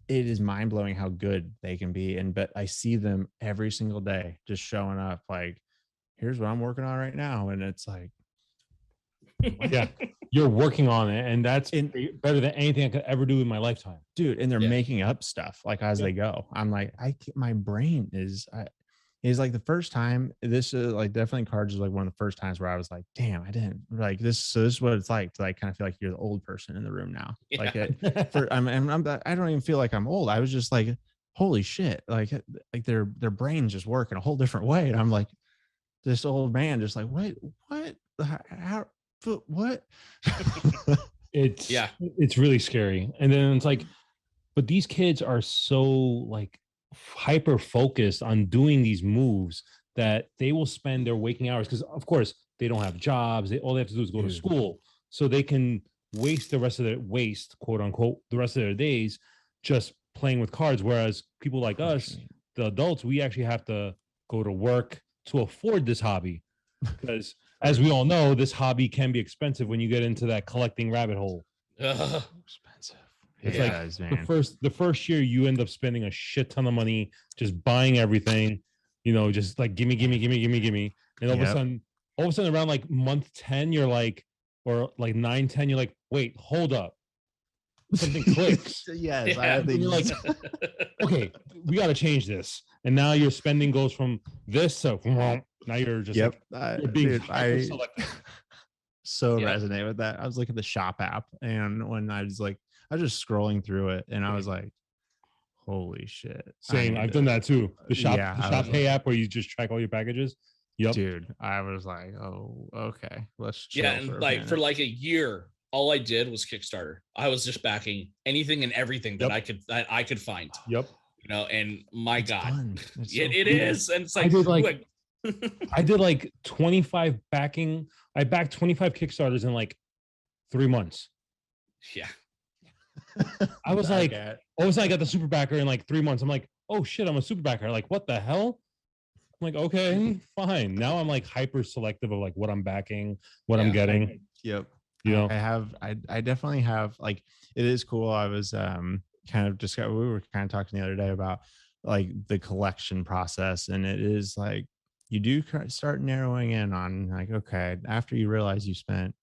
it is mind blowing how good they can be. But I see them every single day just showing up like, here's what I'm working on right now. And it's like, yeah, you're working on it, and that's better than anything I could ever do in my lifetime, dude. And they're making up stuff like as they go. I'm like, my brain is like the first time. This is like definitely cards is like one of the first times where I was like, damn, I didn't like this. So this is what it's like to like kind of feel like you're the old person in the room now. Like I don't even feel like I'm old. I was just like, holy shit, like their brains just work in a whole different way. And I'm like, this old man just like, what, how. What? It's really scary. And then it's like, but these kids are so like hyper focused on doing these moves that they will spend their waking hours, because of course they don't have jobs. All they have to do is go to school, so they can waste quote unquote the rest of their days just playing with cards. Whereas people like us, the adults, we actually have to go to work to afford this hobby, because as we all know, this hobby can be expensive when you get into that collecting rabbit hole. Expensive. It's like the first year you end up spending a shit ton of money just buying everything, just like gimme. And all of a sudden around like month 10, you're like, or like 9, 10, you're like, wait, hold up. Something clicks. Yes. And you're like, okay, we got to change this. And now your spending goes from this to now you're just you're being resonate with that. I was looking at the shop app, and when I was just scrolling through it, and I was like, holy shit. Same. I've done that too. The shop pay app where you just track all your packages. Yep. Dude, I was like, oh, okay. Let's chill. Yeah, and like for like a year, all I did was Kickstarter. I was just backing anything and everything that I could find. Yep. And my God, it cool. is. And it's like, I did like 25 backing. I backed 25 Kickstarters in like 3 months. Yeah. I was like, all of a sudden I got the super backer in like 3 months. I'm like, oh shit, I'm a super backer. Like, what the hell? I'm like, okay, fine. Now I'm like hyper selective of like what I'm backing, what I'm getting. Yep. I definitely have, like, it is cool. I was we were kind of talking the other day about like the collection process, and it is like you do start narrowing in on like, okay, after you realize you spent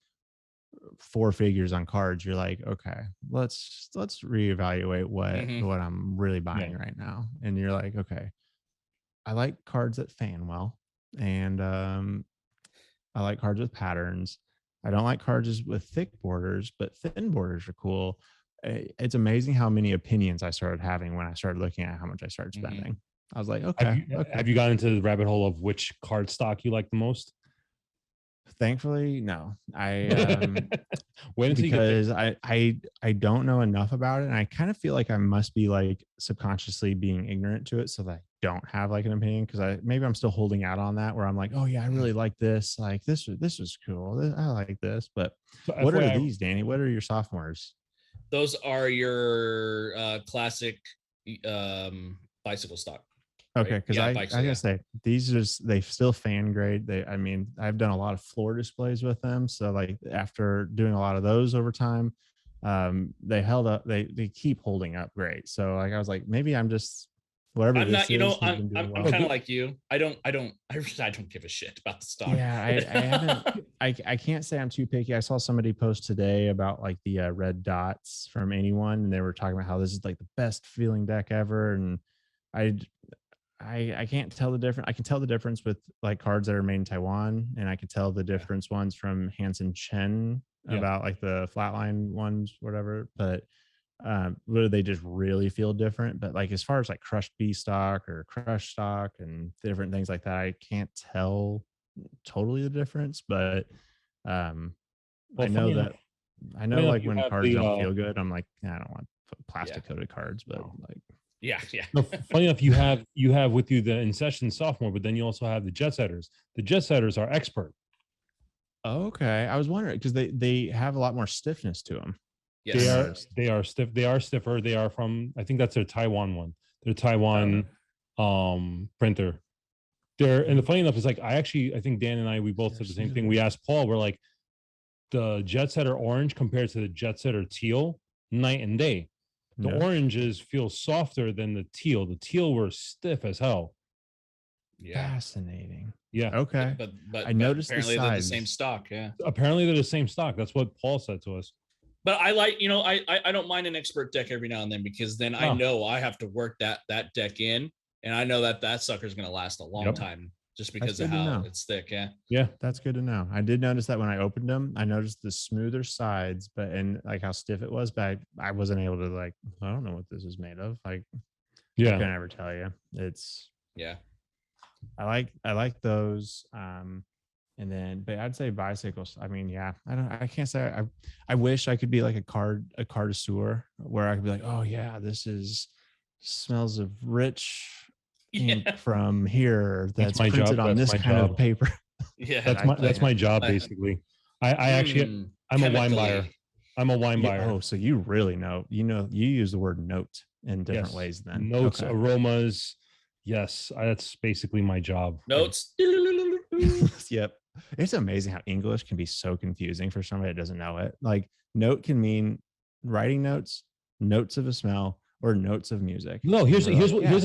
4 figures on cards, you're like, okay, let's reevaluate what I'm really buying right now. And you're like, okay, I like cards that fan well, and I like cards with patterns. I don't like cards with thick borders, but thin borders are cool. It's amazing how many opinions I started having when I started looking at how much I started spending. I was like, okay. Have you gotten into the rabbit hole of which card stock you like the most? Thankfully, no. I Wait until because I don't know enough about it, and I kind of feel like I must be like subconsciously being ignorant to it, so that I don't have like an opinion, because maybe I'm still holding out on that, where I'm like, oh yeah, I really like this, like this was cool, I like this. But So what are FYI, these, Danny? What are your sophomores? Those are your classic bicycle stock. Okay, right? because Yeah, I bikes, gotta yeah. say these are they still fan grade. I mean, I've done a lot of floor displays with them, so like after doing a lot of those over time, they held up. They keep holding up great. So like I was like, maybe I'm just whatever I'm this not, you is know, has been doing I'm well. kind of like you. I don't give a shit about the stock. Yeah, I haven't. I can't say I'm too picky. I saw somebody post today about like the red dots from anyone, and they were talking about how this is like the best feeling deck ever, and I I can't tell the difference. I can tell the difference with like cards that are made in Taiwan, and I can tell the difference ones from Hansen Chen Yeah. about like the flatline ones, whatever. But whether they just really feel different. But like as far as like crushed B stock or crushed stock and different things like that, I can't tell totally the difference. But um, Well, I know that I know like you when have cards the don't feel good, I'm like, "Nah, I don't want plastic coated cards, but No. like. Yeah. no, funny enough, you have with you the In Session sophomore, but then you also have the Jet Setters. The Jet Setters are expert. Okay, I was wondering because they have a lot more stiffness to them. Yes. They are stiff. They are stiffer. They are from, I think that's their Taiwan one. Their Taiwan printer. And the funny enough is like I think Dan and I, we both said the same thing. We asked Paul, we're like, the Jet Setter orange compared to the Jet Setter teal, night and day. The oranges feel softer than the teal. The teal were stiff as hell. Yeah. Fascinating. Yeah. Okay. But I noticed apparently the they're the sides. same stock. Yeah. Apparently they're the same stock. That's what Paul said to us. But I like, you know, I don't mind an expert deck every now and then, because then I know I have to work that deck in, and I know that sucker is going to last a long time just because of how it's thick. Yeah. Yeah. That's good to know. I did notice that when I opened them, I noticed the smoother sides, but and like how stiff it was, but I wasn't able to like, I don't know what this is made of. Like, I can never tell you. It's I like those. And then, but I'd say bicycles. I mean, I can't say I wish I could be like a connoisseur where I could be like, oh yeah, this smells of rich ink from here that's my printed job. on this kind of paper. Yeah, that's my job basically. I actually I'm a wine buyer. I'm a wine buyer. Oh, so you really know. You use the word note in different ways then. Notes, aromas. Yes, that's basically my job. Notes. Yep. It's amazing how English can be so confusing for somebody that doesn't know it. Like note can mean writing notes, notes of a smell, or notes of music. No, here's a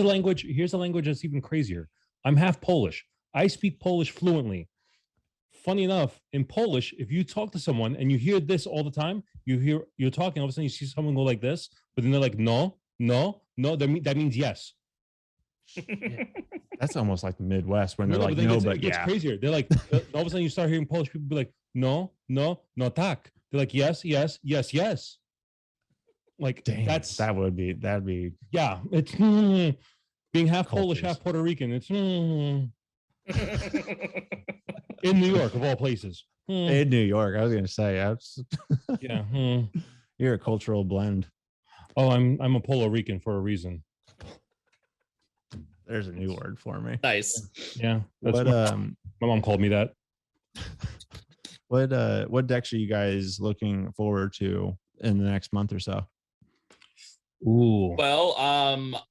language. Here's a language that's even crazier. I'm half Polish. I speak Polish fluently. Funny enough, in Polish, if you talk to someone and you hear this all the time, you're talking, all of a sudden you see someone go like this, but then they're like, no, no, no. That means yes. Yeah. That's almost like the Midwest when they're like, no, but it's crazier. They're like, all of a sudden you start hearing Polish people be like, no, no, no, tak. They're like, yes, yes, yes, yes. Like, dang, that'd be yeah. It's being half Polish, half Puerto Rican. It's in New York of all places. In New York, I was gonna say, yeah. You're a cultural blend. Oh, I'm a Puerto Rican for a reason. There's a new word for me. Nice. Yeah. That's my mom called me that. What decks are you guys looking forward to in the next month or so? Ooh. Well,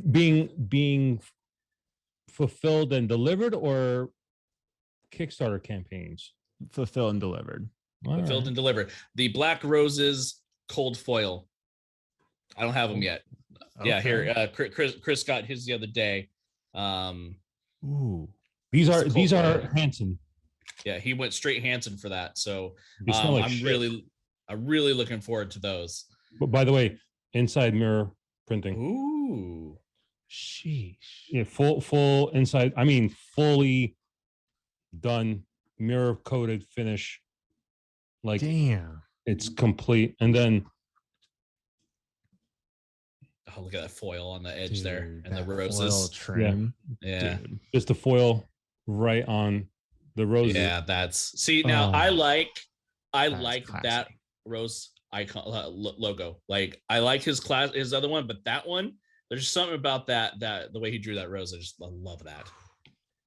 being fulfilled and delivered, or Kickstarter campaigns? Fulfilled and delivered. Fulfilled and delivered. The Black Roses cold foil. I don't have them yet. Okay. Yeah, here Chris got his the other day. Ooh, these are Hansen. Yeah, he went straight Hansen for that. So I'm really looking forward to those. But by the way, inside mirror printing. Ooh, sheesh. Yeah, full inside. I mean, fully done mirror coated finish. Like, damn, it's complete. And then, oh, look at that foil on the edge there, and the roses. Foil trim. Yeah. Just the foil right on the roses. Yeah, see now I like I like that Rose icon logo. Like I like his other one, but that one, there's something about that the way he drew that rose. I love that.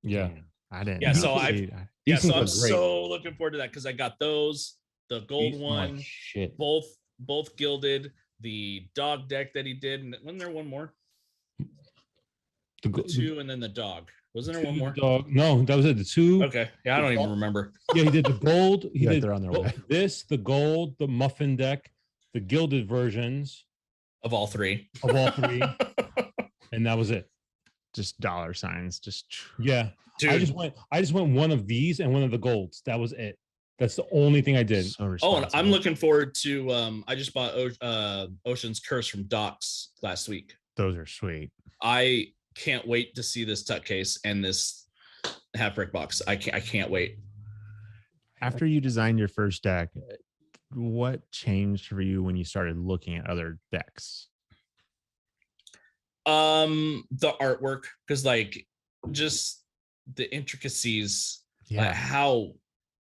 Yeah. I didn't. Yeah. So so I'm so looking forward to that because I got those, the gold one, both gilded, the dog deck that he did, and wasn't there one more? The two and then the dog. Wasn't there one more? Dog. No, that was it. The two. Okay. Yeah, I don't even remember. Yeah, he did the gold. He did they're on their way. This, the gold, the muffin deck, the gilded versions of all three. And that was it. Just dollar signs. Yeah. Dude. I just went one of these and one of the golds. That was it. That's the only thing I did. So and I'm looking forward to I just bought Ocean's Curse from Docs last week. Those are sweet. I can't wait to see this tuck case and this half brick box. I can't wait. After you designed your first deck, what changed for you when you started looking at other decks? The artwork, because like just the intricacies, how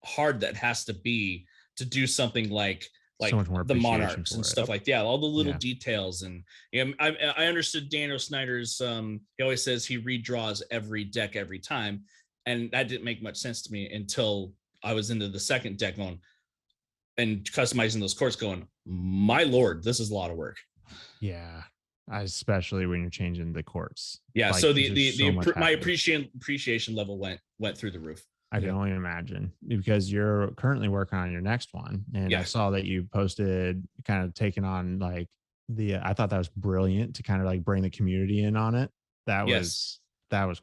hard that has to be to do something like so the monarchs and stuff like that, all the little details. And I understood Daniel Snyder's he always says he redraws every deck every time, and that didn't make much sense to me until I was into the second deck going and customizing those courts going, my lord, this is a lot of work. Yeah, especially when you're changing the courts. Yeah, like, so my appreciation level went through the roof. I can only imagine, because you're currently working on your next one. And I saw that you posted kind of taking on like I thought that was brilliant to kind of like bring the community in on it. That was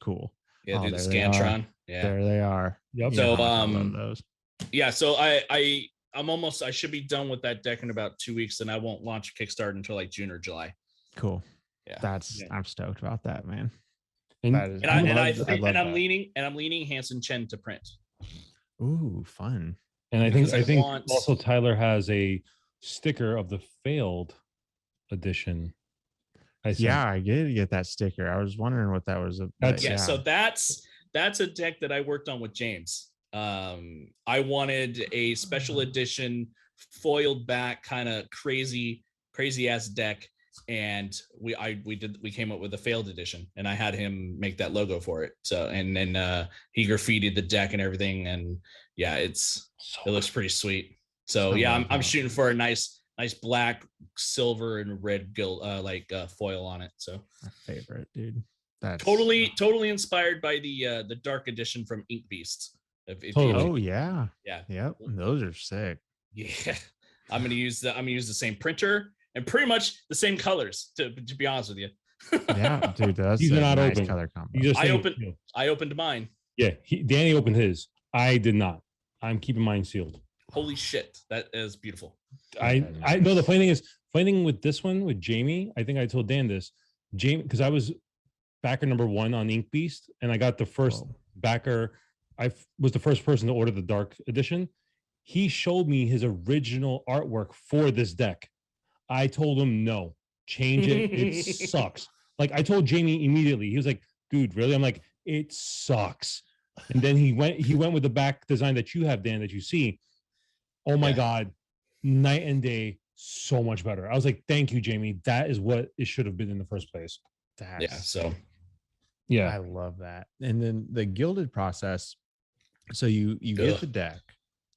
cool. Yeah, the Scantron. Yeah. There they are. Yep. So those. Yeah, so I should be done with that deck in about 2 weeks, and I won't launch Kickstarter until like June or July. Cool. Yeah. I'm stoked about that, man. I'm leaning Hanson Chen to print. Ooh, fun. And I think also Tyler has a sticker of the failed edition. I did get that sticker. I was wondering what that was. So that's a deck that I worked on with James. I wanted a special edition foiled back kind of crazy ass deck. And we came up with a failed edition, and I had him make that logo for it. So and then he graffitied the deck and everything, and it looks pretty sweet. So I'm shooting for a nice black, silver, and red foil on it. So my favorite, dude. That's totally inspired by the dark edition from Ink Beasts. Yeah. Those are sick. Yeah, I'm gonna use the same printer. And pretty much the same colors, to be honest with you. Yeah, dude, that's a nice open. Color combo. I opened mine. Yeah, Danny opened his. I did not. I'm keeping mine sealed. Holy shit, that is beautiful. I know the funny thing with this one with Jamie. I think I told Dan this, Jamie, because I was backer number 1 on Ink Beast, and I got the first backer. I was the first person to order the dark edition. He showed me his original artwork for this deck. I told him, no, change it. It sucks. Like I told Jamie immediately. He was like, dude, really? I'm like, it sucks. And then he went with the back design that you have, Dan, that you see. Oh my God, night and day, so much better. I was like, thank you, Jamie. That is what it should have been in the first place. I love that. And then the gilded process. So you get the deck,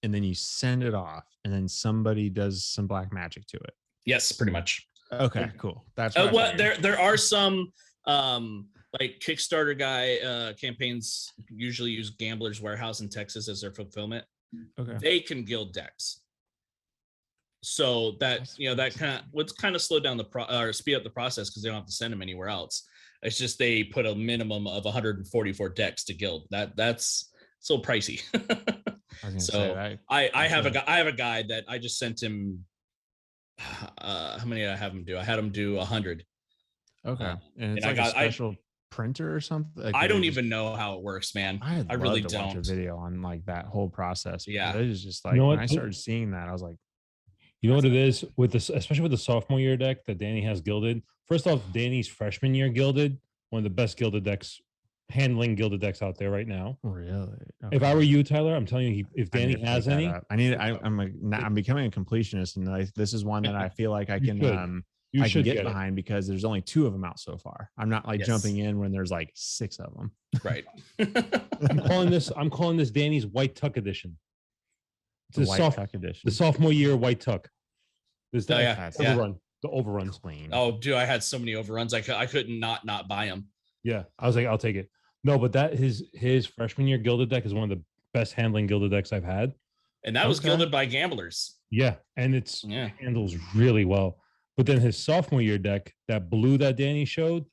and then you send it off, and then somebody does some black magic to it. Yes, pretty much. Okay, cool. That's there are some like Kickstarter guy campaigns usually use Gambler's Warehouse in Texas as their fulfillment. Okay, they can gild decks, so that that kind of slow down or speed up the process because they don't have to send them anywhere else. It's just they put a minimum of 144 decks to gild. That's so pricey. I have a guy that I just sent him. How many did I have him do? I had him do 100. Okay, and it's like a special printer or something. Like I don't even know how it works, man. I really don't. Watch a video on like that whole process. Yeah, it is just like when I started seeing that, I was like, you know what it is with this, especially with the sophomore year deck that Danny has gilded. First off, Danny's freshman year gilded, one of the best gilded decks handling gilded decks out there right now. Really? Okay. If I were you, Tyler, I'm telling you, if Danny has any, I'm becoming a completionist, and this is one that I feel like I can get behind because there's only 2 of them out so far. I'm not like jumping in when there's like 6 of them. Right. I'm calling this Danny's White Tuck edition. The White Tuck edition. The sophomore year White Tuck. The overruns. Clean. Oh, dude, I had so many overruns. I couldn't not buy them. Yeah, I was like, I'll take it. No, but that his freshman year gilded deck is one of the best handling gilded decks I've had. And that was gilded by gamblers. Yeah, and it handles really well. But then his sophomore year deck, that blue that Danny showed,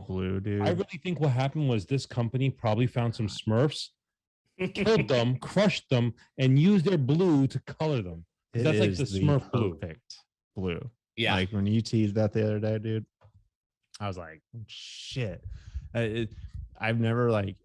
blue, dude. I really think what happened was this company probably found some Smurfs, killed them, crushed them, and used their blue to color them. That's like the Smurf perfect blue. Yeah. Like when you teased that the other day, dude, I was like, shit. I've never like,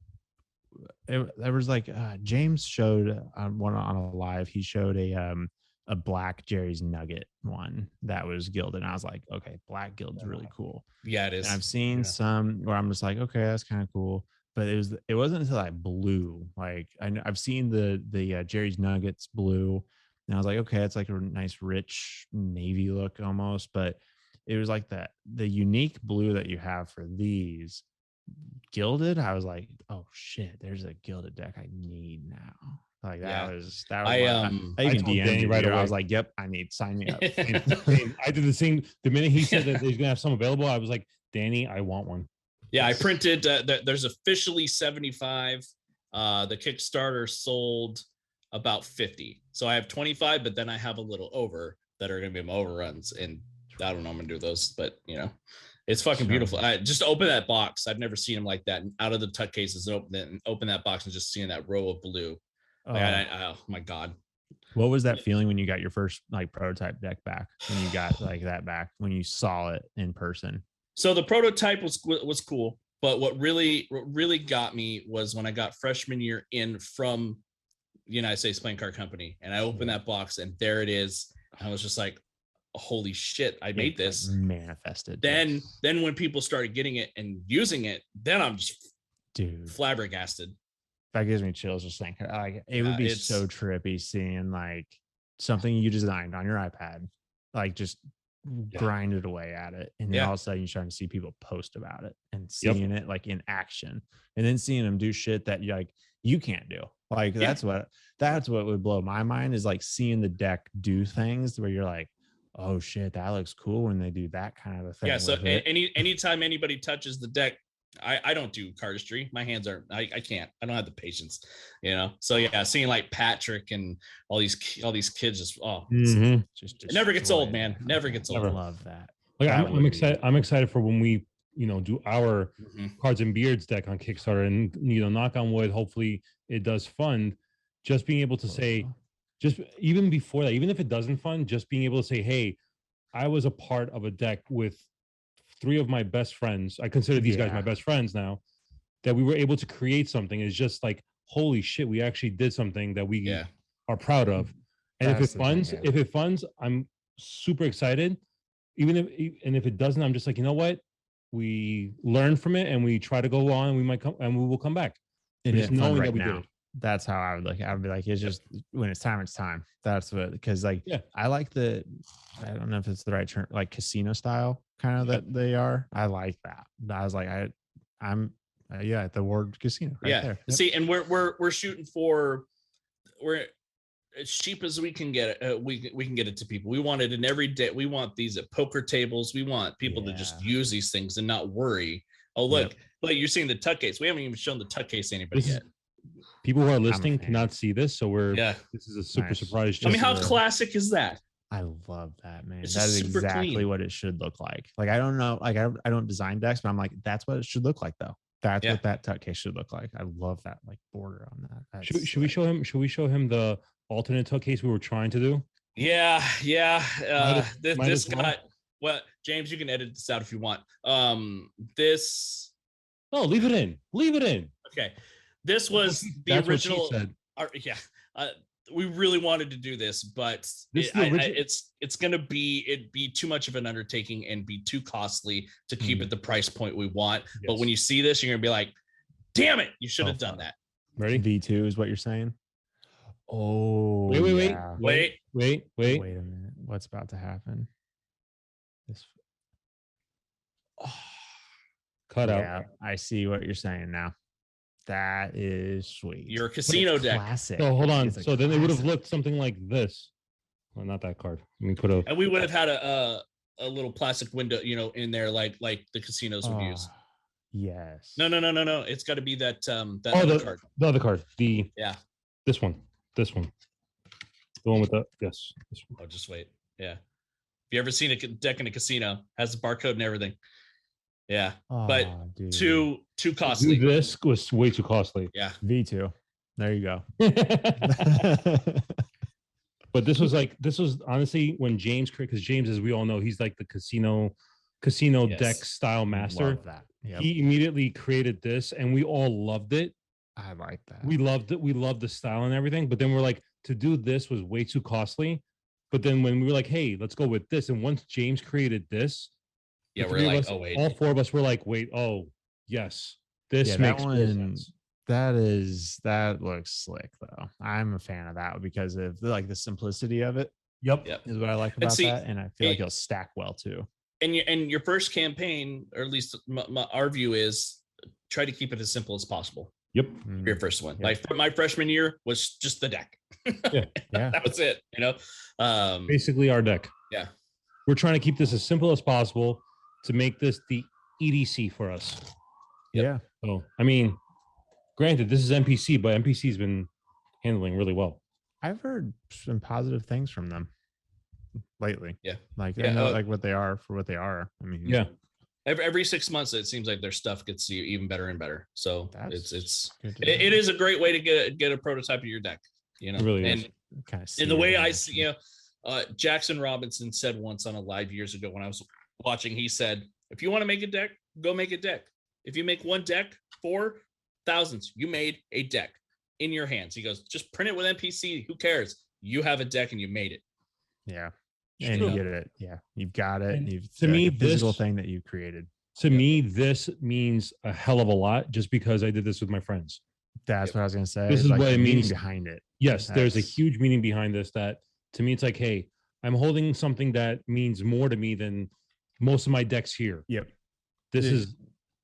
there was like James showed one on a live. He showed a black Jerry's Nugget one that was gilded. And I was like, okay, black gild's really cool. Yeah, it is. And I've seen some where I'm just like, okay, that's kind of cool. But it wasn't until I blue. Like I've seen the Jerry's Nuggets blue, and I was like, okay, it's like a nice rich navy look almost. But it was like the unique blue that you have for these gilded. I was like, oh shit, there's a gilded deck I need now. Like that was I even DM'd right away. I was like, yep, sign me up. I did the same. The minute he said that he's gonna have some available, I was like, Danny, I want one. Yeah, I printed. There's officially 75. The Kickstarter sold about 50, so I have 25, but then I have a little over that are going to be my overruns, and I don't know. I'm going to do those, but it's fucking beautiful. I just open that box. I've never seen them like that. And out of the tuck cases, open that box and just seeing that row of blue. Oh my god. What was that feeling when you got your first like prototype deck back? When you got like that back, when you saw it in person? So the prototype was cool, but what really got me was when I got freshman year in from the United States Playing Card Company, and I opened that box, and there it is. I was just like, holy shit, I made this. Manifested. Then when people started getting it and using it, then I'm just flabbergasted. That gives me chills just thinking. Like it would be so trippy seeing like something you designed on your iPad, like just grinded away at it, and then all of a sudden you're starting to see people post about it and seeing it like in action, and then seeing them do shit that you can't do. Like that's what would blow my mind, is like seeing the deck do things where you're like, oh shit, that looks cool when they do that kind of a thing. Yeah. So anytime anybody touches the deck, I don't do cardistry. My hands are I can't. I don't have the patience, So yeah, seeing like Patrick and all these kids just it never gets old, man. Never gets old. I love that. Like I'm excited. I'm excited for when we do our Cards and Beards deck on Kickstarter, and knock on wood, hopefully it does fund. Just being able to say, just even before that, even if it doesn't fund, just being able to say, hey, I was a part of a deck with 3 of my best friends. I consider these guys my best friends now, that we were able to create something. Is just like, holy shit, we actually did something that we are proud of. And if it funds, I'm super excited. If it doesn't, I'm just like, you know what? We learn from it and we try to go on, and we will come back. Just knowing that we did it. That's how I would look. I would be like, it's just when it's time, it's time. That's what, because I like I don't know if it's the right term, like casino style kind of that they are. I like that. I was like, I'm at the word casino right there. Yep. See, and we're shooting for, we're as cheap as we can get it. We can get it to people. We want it in every day. We want these at poker tables. We want people to just use these things and not worry. Oh, look, you're seeing the tuck case. We haven't even shown the tuck case to anybody yet. People who are listening cannot see this, so this is a super surprise. I mean, how classic is that? I love that, man. That is exactly what it should look like. Like, I don't know, like I don't design decks, but I'm like, that's what it should look like, though. That's what that tuck case should look like. I love that like border on that. Should we show him? Should we show him the alternate tuck case we were trying to do? Yeah. This got James, you can edit this out if you want. This. No, leave it in. Leave it in. Okay. This was the original. We really wanted to do this, but it's gonna be too much of an undertaking and be too costly to keep at the price point we want. Yes. But when you see this, you're gonna be like, Damn it! You should have done that. Ready? V2 is what you're saying. Oh, wait, wait a minute. What's about to happen? This. Oh, cut out. I see what you're saying now. That is sweet. Your casino deck. Classic. So hold on. So then it would have classic. looked something like this. Well, not that card. Let me put a. And we would have had a little plastic window, in there, like the casinos would use. Yes. No. It's got to be that other card. The other card. This one. The one with the This one. Oh, just wait. Yeah. If you ever seen a deck in a casino, has the barcode and everything. Yeah. But dude. too costly. This was way too costly. Yeah. V2. There you go. But this was honestly when James, because James, as we all know, he's like the casino deck style master. Love that. Yep. He immediately created this and we all loved it. I like that. We loved it. We loved the style and everything. But then we're like, to do this was way too costly. But then when we were like, hey, let's go with this. And once James created this, we're like, oh, wait. All four of us were like, wait, oh, yes. This makes more sense. That looks slick though. I'm a fan of that because of the simplicity of it. Yep. Is what I like about that. And I feel like it'll stack well too. And your first campaign, or at least our view is try to keep it as simple as possible. Yep. Your first one. Yep. Like my freshman year was just the deck. Yeah. That was it, basically our deck. Yeah. We're trying to keep this as simple as possible to make this the EDC for us. Yep. Yeah. So, I mean, granted, this is NPC, but NPC's been handling really well. I've heard some positive things from them lately. Yeah. I know what they are for what they are. I mean, yeah. Every 6 months, it seems like their stuff gets even better and better. So it is a great way to get a prototype of your deck. It really and is. Kind of in the way I see, Jackson Robinson said once on a live years ago when I was watching, he said, if you want to make a deck, go make a deck. If you make one deck for thousands, you made a deck in your hands. He goes, just print it with NPC. Who cares? You have a deck and you made it. Yeah. And you get it. Yeah. You've got it. And You've to me, a physical thing that you created. To me, this means a hell of a lot just because I did this with my friends. That's what I was going to say. This is what it means behind it. Yes. There's a huge meaning behind this that to me, it's like, hey, I'm holding something that means more to me than most of my decks here. Yep.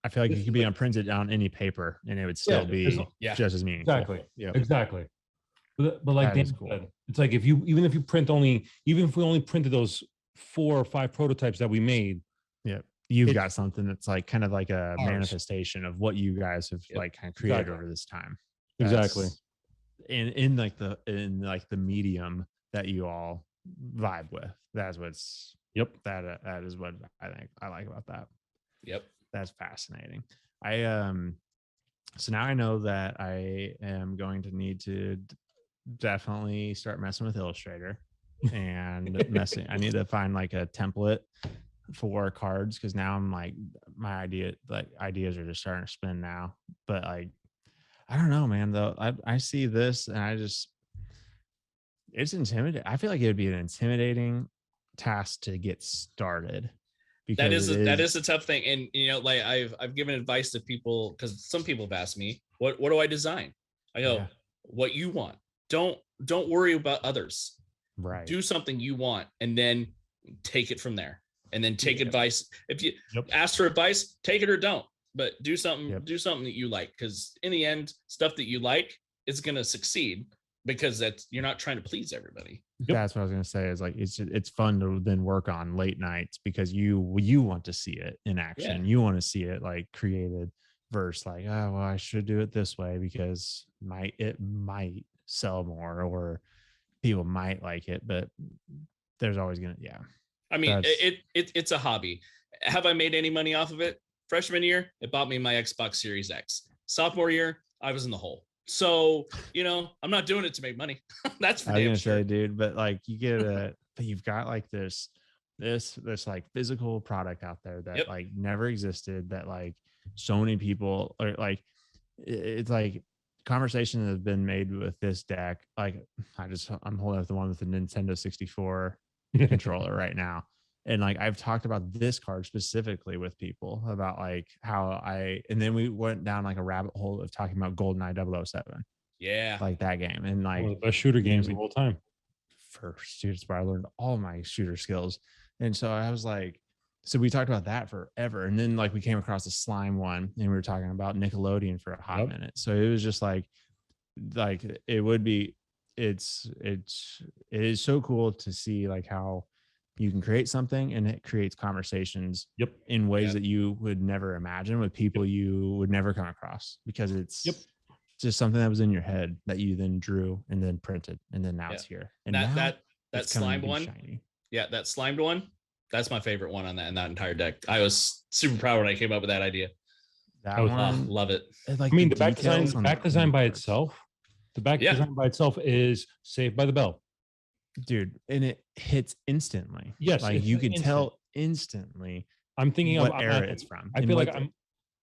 I feel like it could be unprinted on any paper and it would still be just as meaningful. Exactly. Yeah. Exactly. But like Dan said, it's like if we only printed those 4 or 5 prototypes that we made. Yeah. You've got something that's like kind of like a manifestation of what you guys have kind of created over this time. Exactly. In the medium that you all vibe with. That's what's that is what I think I like about that. Yep. That's fascinating. So now I know that I am going to need to definitely start messing with Illustrator and I need to find like a template for cards because now I'm like my ideas are just starting to spin now. But like I don't know, man, though. I see this and it's intimidating. I feel like it would be an intimidating task to get started. That is a tough thing. And like I've given advice to people because some people have asked me, what do I design? I go, what you want. Don't worry about others. Right. Do something you want and then take it from there. And then take advice. If you ask for advice, take it or don't. But do something that you like. Because in the end, stuff that you like is gonna succeed because you're not trying to please everybody. That's what I was gonna say. Is like it's fun to then work on late nights because you want to see it in action. You want to see it like created versus like, oh well, I should do it this way because it might sell more or people might like it, but there's always gonna I mean, it's a hobby. Have I made any money off of it? Freshman year, it bought me my Xbox Series X. Sophomore year, I was in the hole. So, I'm not doing it to make money. That's for damn sure. Say, dude, but like but you've got like this like physical product out there that like never existed that like so many people are like, it's like conversation that has been made with this deck. Like I'm holding up the one with the Nintendo 64 controller right now. And like I've talked about this card specifically with people about like how and then we went down like a rabbit hole of talking about GoldenEye 007. Yeah. Like that game. And like one of the best shooter games of all time. For students where I learned all my shooter skills. And so I was like, so we talked about that forever. And then like we came across the slime one and we were talking about Nickelodeon for a hot minute. So it was just like it would be, it is so cool to see like how you can create something and it creates conversations in ways that you would never imagine with people you would never come across, because it's just something that was in your head that you then drew and then printed and then now it's here. And that slimed one. Shiny. Yeah, that slimed one. That's my favorite one on that entire deck. I was super proud when I came up with that idea. That one, love it. Like, I mean, the back design by itself. The back design by itself is Saved by the Bell. Dude, and it hits instantly. Yes, like you can tell instantly. I'm thinking what era it's from. I feel like I'm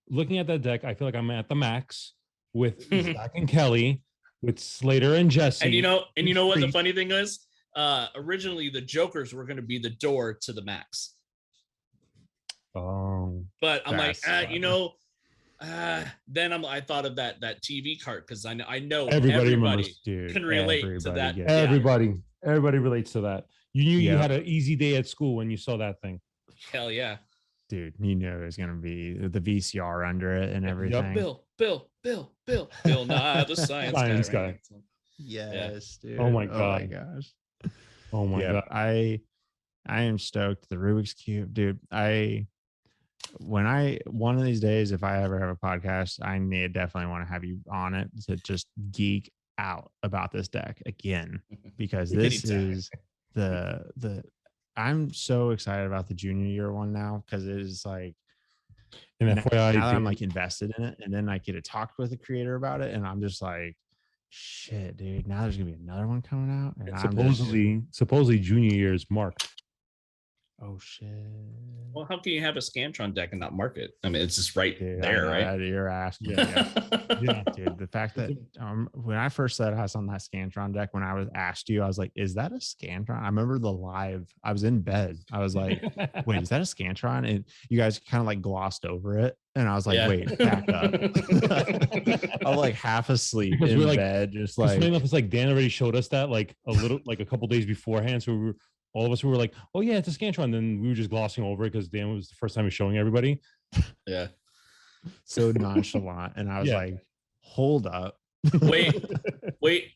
looking at that deck. I feel like I'm at the max with Zach and Kelly, with Slater and Jesse. And you know what the funny thing is? Originally the Jokers were going to be the door to the max. Oh, but I'm like, then I thought of that TV card, because I know everybody can relate to that. Everybody relates to that. You knew you had an easy day at school when you saw that thing. Hell yeah, dude! You knew it was gonna be the VCR under it and everything. Bill, Nye, the science guy. Right? Yes, dude. Oh my god. Oh my gosh. Oh my god. I am stoked. The Rubik's Cube, dude. One of these days, if I ever have a podcast, I definitely want to have you on it to just geek out about this deck again, because this is I'm so excited about the junior year one now, because it is like, and now that I'm like invested in it, and then I get to talk with the creator about it, and I'm just like, shit, dude, now there's gonna be another one coming out, and supposedly junior year is Mark. Oh shit. Well, how can you have a Scantron deck and not mark it? I mean, it's just right there, right? You're asking. Yeah, dude. The fact that when I first said I was on that Scantron deck, when I was asked you, I was like, "Is that a Scantron?" I remember the live. I was in bed. I was like, "Wait, is that a Scantron?" And you guys kind of like glossed over it, and I was like, "Wait, back up." I'm like half asleep in bed, just like. It's like Dan already showed us that like a couple days beforehand, so all of us were like, "Oh yeah, it's a Scantron." Then we were just glossing over it because Dan was the first time he was showing everybody. Yeah, so nonchalant, and I was like, "Hold up, wait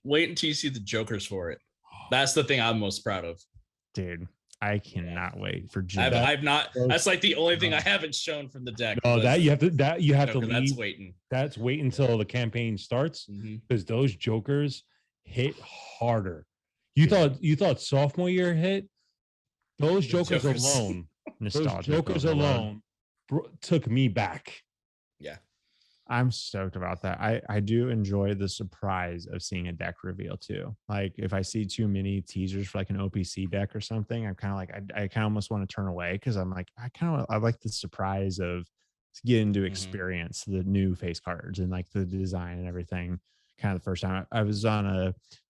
until you see the Jokers for it." That's the thing I'm most proud of, dude. I cannot wait for. I've not. That's like the only thing I haven't shown from the deck. No, that you have to leave. That's waiting. That's wait until the campaign starts, because those Jokers hit harder. You thought sophomore year hit? Those Jokers alone, took me back. Yeah, I'm stoked about that. I do enjoy the surprise of seeing a deck reveal too. Like if I see too many teasers for like an OPC deck or something, I'm kind of like I kind of almost want to turn away, because I'm like I like the surprise of getting to experience the new face cards and like the design and everything. Kind of the first time I was on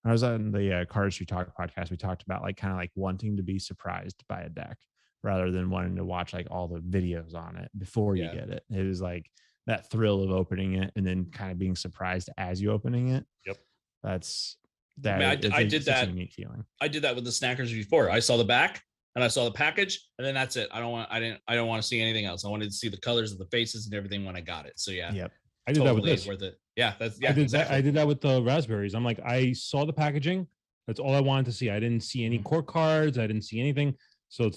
the Cards We Talk podcast, we talked about like kind of like wanting to be surprised by a deck rather than wanting to watch like all the videos on it before you get it. It was like that thrill of opening it and then kind of being surprised as you opening it. Yep. That's that. I mean, I did that. Unique feeling. I did that with the Snackers before. I saw the back and I saw the package, and then that's it. I don't want to see anything else. I wanted to see the colors of the faces and everything when I got it. So yeah. Yep. I did that with this. Worth it. Yeah, I did that with the raspberries. I'm like, I saw the packaging. That's all I wanted to see. I didn't see any court cards. I didn't see anything. So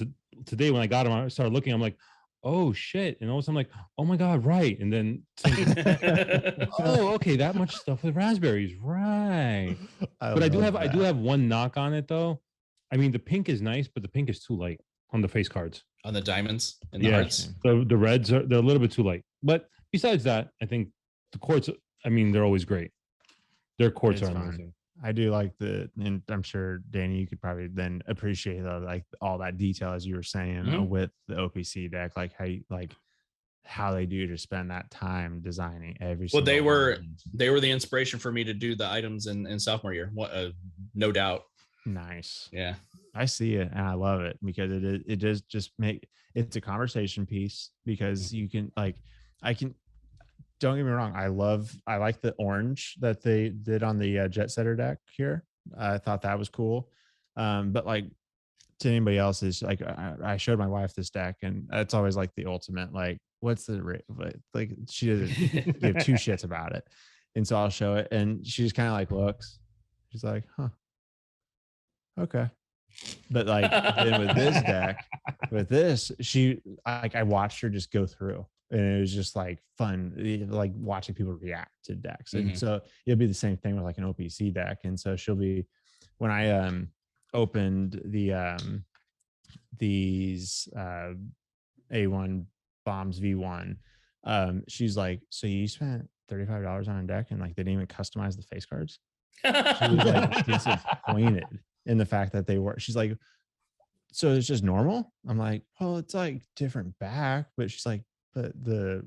today when I got them, I started looking. I'm like, oh shit! And all of a sudden, I'm like, oh my god, right? And then, oh okay, that much stuff with raspberries, right? But I do have one knock on it though. I mean, the pink is nice, but the pink is too light on the face cards. On the diamonds and the hearts. The reds they're a little bit too light. But besides that, I think the quartz, I mean, they're always great. Their quartz are amazing. I do like and I'm sure Danny, you could probably then appreciate like all that detail as you were saying with the OPC deck, like how they do to spend that time designing every. Well, they were the inspiration for me to do the items in sophomore year. No doubt. Nice. Yeah. I see it and I love it because it does just make it's a conversation piece because you can like I can don't get me wrong. I like the orange that they did on the Jet Setter deck here. I thought that was cool. But like to anybody else is like, I showed my wife this deck and it's always like the ultimate, like, what's the rate? Like she doesn't give two shits about it. And so I'll show it and she just kind of like looks, she's like, huh, okay. But like then with this deck, with this, I watched her just go through and it was just like fun, like watching people react to decks. And so it'll be the same thing with like an OPC deck. And so she'll be, when I opened these A1 bombs V1, she's like, so you spent $35 on a deck and like they didn't even customize the face cards? She was like disappointed in the fact that they were. She's like, so it's just normal? I'm like, well, it's like different back, but she's like, but the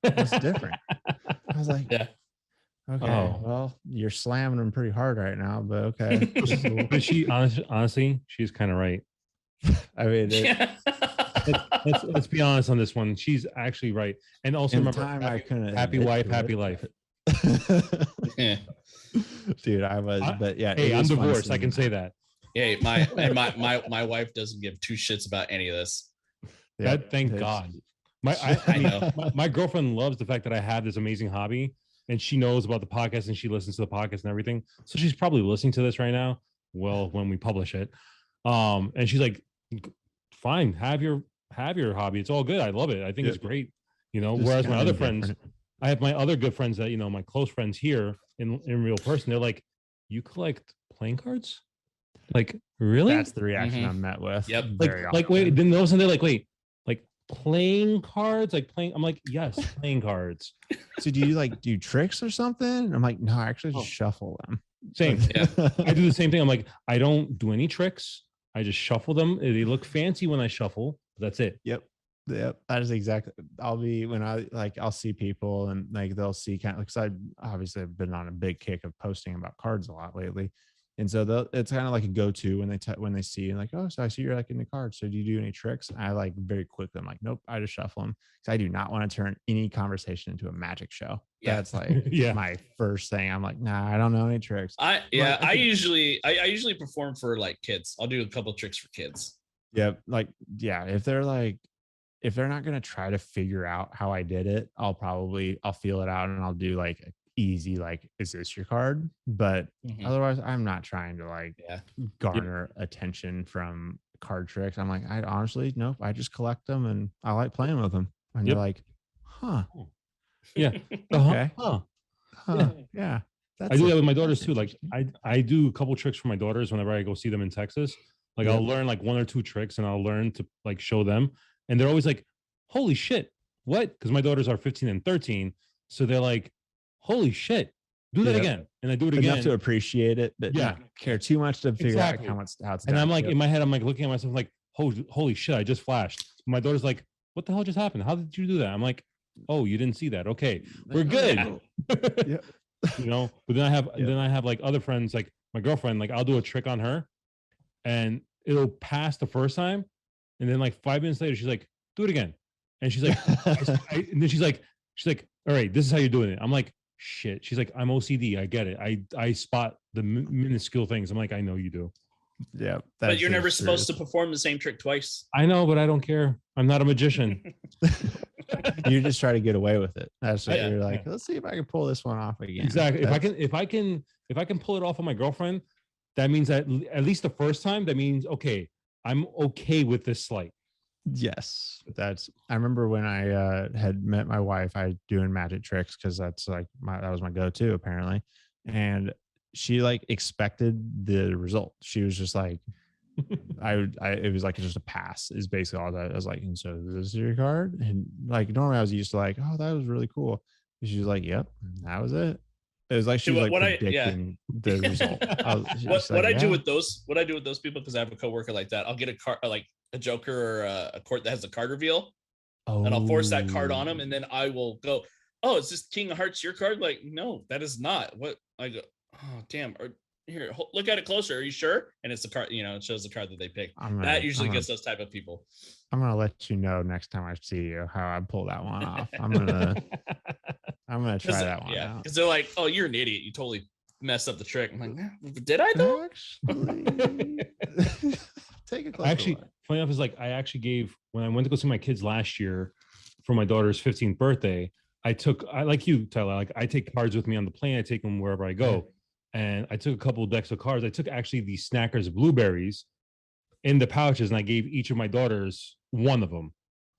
what's different? I was like, yeah. Okay, well, you're slamming them pretty hard right now, but okay. But she honestly, she's kind of right. I mean, let's be honest on this one. She's actually right. And also remember, happy wife, happy life. Yeah. Dude, I was, but yeah. Hey, I'm divorced. I can say that. Hey, my wife doesn't give two shits about any of this. Yeah, thank God. My girlfriend loves the fact that I have this amazing hobby, and she knows about the podcast and she listens to the podcast and everything. So she's probably listening to this right now. Well, when we publish it, and she's like, "Fine, have your hobby. It's all good. I love it. I think it's great." You know. Just whereas my other friends, I have my other good friends that my close friends here in real person. They're like, "You collect playing cards? Like, really?" That's the reaction I'm met with. Yep. Like wait, then all of a sudden they're like, wait, like playing cards, like playing. I'm like, yes, playing cards. So do you like do tricks or something? I'm like, no, I actually just shuffle them. Same. Yeah. I do the same thing. I'm like, I don't do any tricks. I just shuffle them. They look fancy when I shuffle. That's it. Yep. That is exactly. I'll be when I'll see people and like they'll see kind of because I obviously have been on a big kick of posting about cards a lot lately. And so it's kind of like a go-to when they see and like, oh, so I see you're like into cards. So do you do any tricks? And I like very quickly, I'm like, nope, I just shuffle them because I do not want to turn any conversation into a magic show. Yeah. That's like my first thing. I'm like, nah, I don't know any tricks. I usually perform for like kids. I'll do a couple of tricks for kids. Yeah, like if they're not gonna try to figure out how I did it, I'll feel it out and I'll do like easy like, is this your card? But otherwise I'm not trying to like garner attention from card tricks. I'm like, I honestly nope, I just collect them and I like playing with them. And you're like, huh, okay, yeah. I do that with my daughters too. Like I do a couple tricks for my daughters whenever I go see them in Texas. Like I'll learn like one or two tricks and I'll learn to like show them, and they're always like, holy shit, what? Because my daughters are 15 and 13, so they're like, holy shit, do that again. And I do it again. Enough to appreciate it, but not care too much to figure out how it's done. And I'm like, in my head, I'm like looking at myself like, holy shit, I just flashed. My daughter's like, what the hell just happened? How did you do that? I'm like, oh, you didn't see that. Okay, we're good. But then I have like other friends, like my girlfriend, like I'll do a trick on her and it'll pass the first time. And then like 5 minutes later, she's like, do it again. And she's like, and then she's like, all right, this is how you're doing it. I'm like, shit. She's like, I'm OCD. I get it. I spot the minuscule things. I'm like, I know you do. Yeah. But you're never supposed to perform the same trick twice. I know, but I don't care. I'm not a magician. You just try to get away with it. That's what you're like, let's see if I can pull this one off again. Exactly. If I can pull it off on my girlfriend, that means that at least the first time, that means, okay, I'm okay with this sleight. Yes, I remember when I had met my wife, I doing magic tricks because that's like that was my go-to apparently, and she like expected the result. She was just like, it was like just a pass is basically all that. I was like, and so this is your card, and like normally I was used to like, oh, that was really cool. And she was like, yep, that was it. It was like she was like predicting the result. What I do with those people, because I have a coworker like that, I'll get a card like a joker or a court that has a card reveal, and I'll force that card on him, and then I will go, oh, is this King of Hearts your card? Like, no, that is not. What I go, oh damn, or here, look at it closer. Are you sure? And it's the card, it shows the card that they picked. That usually gets those type of people. I'm gonna let you know next time I see you how I pull that one off. I'm gonna try that one out. Because they're like, oh, you're an idiot. You totally messed up the trick. I'm like, did I though? Actually, take a closer look. Funny enough is like I actually gave, when I went to go see my kids last year for my daughter's 15th birthday, I like you, Tyler, like I take cards with me on the plane. I take them wherever I go. And I took a couple of decks of cards. I took actually the Snackers blueberries in the pouches, and I gave each of my daughters one of them.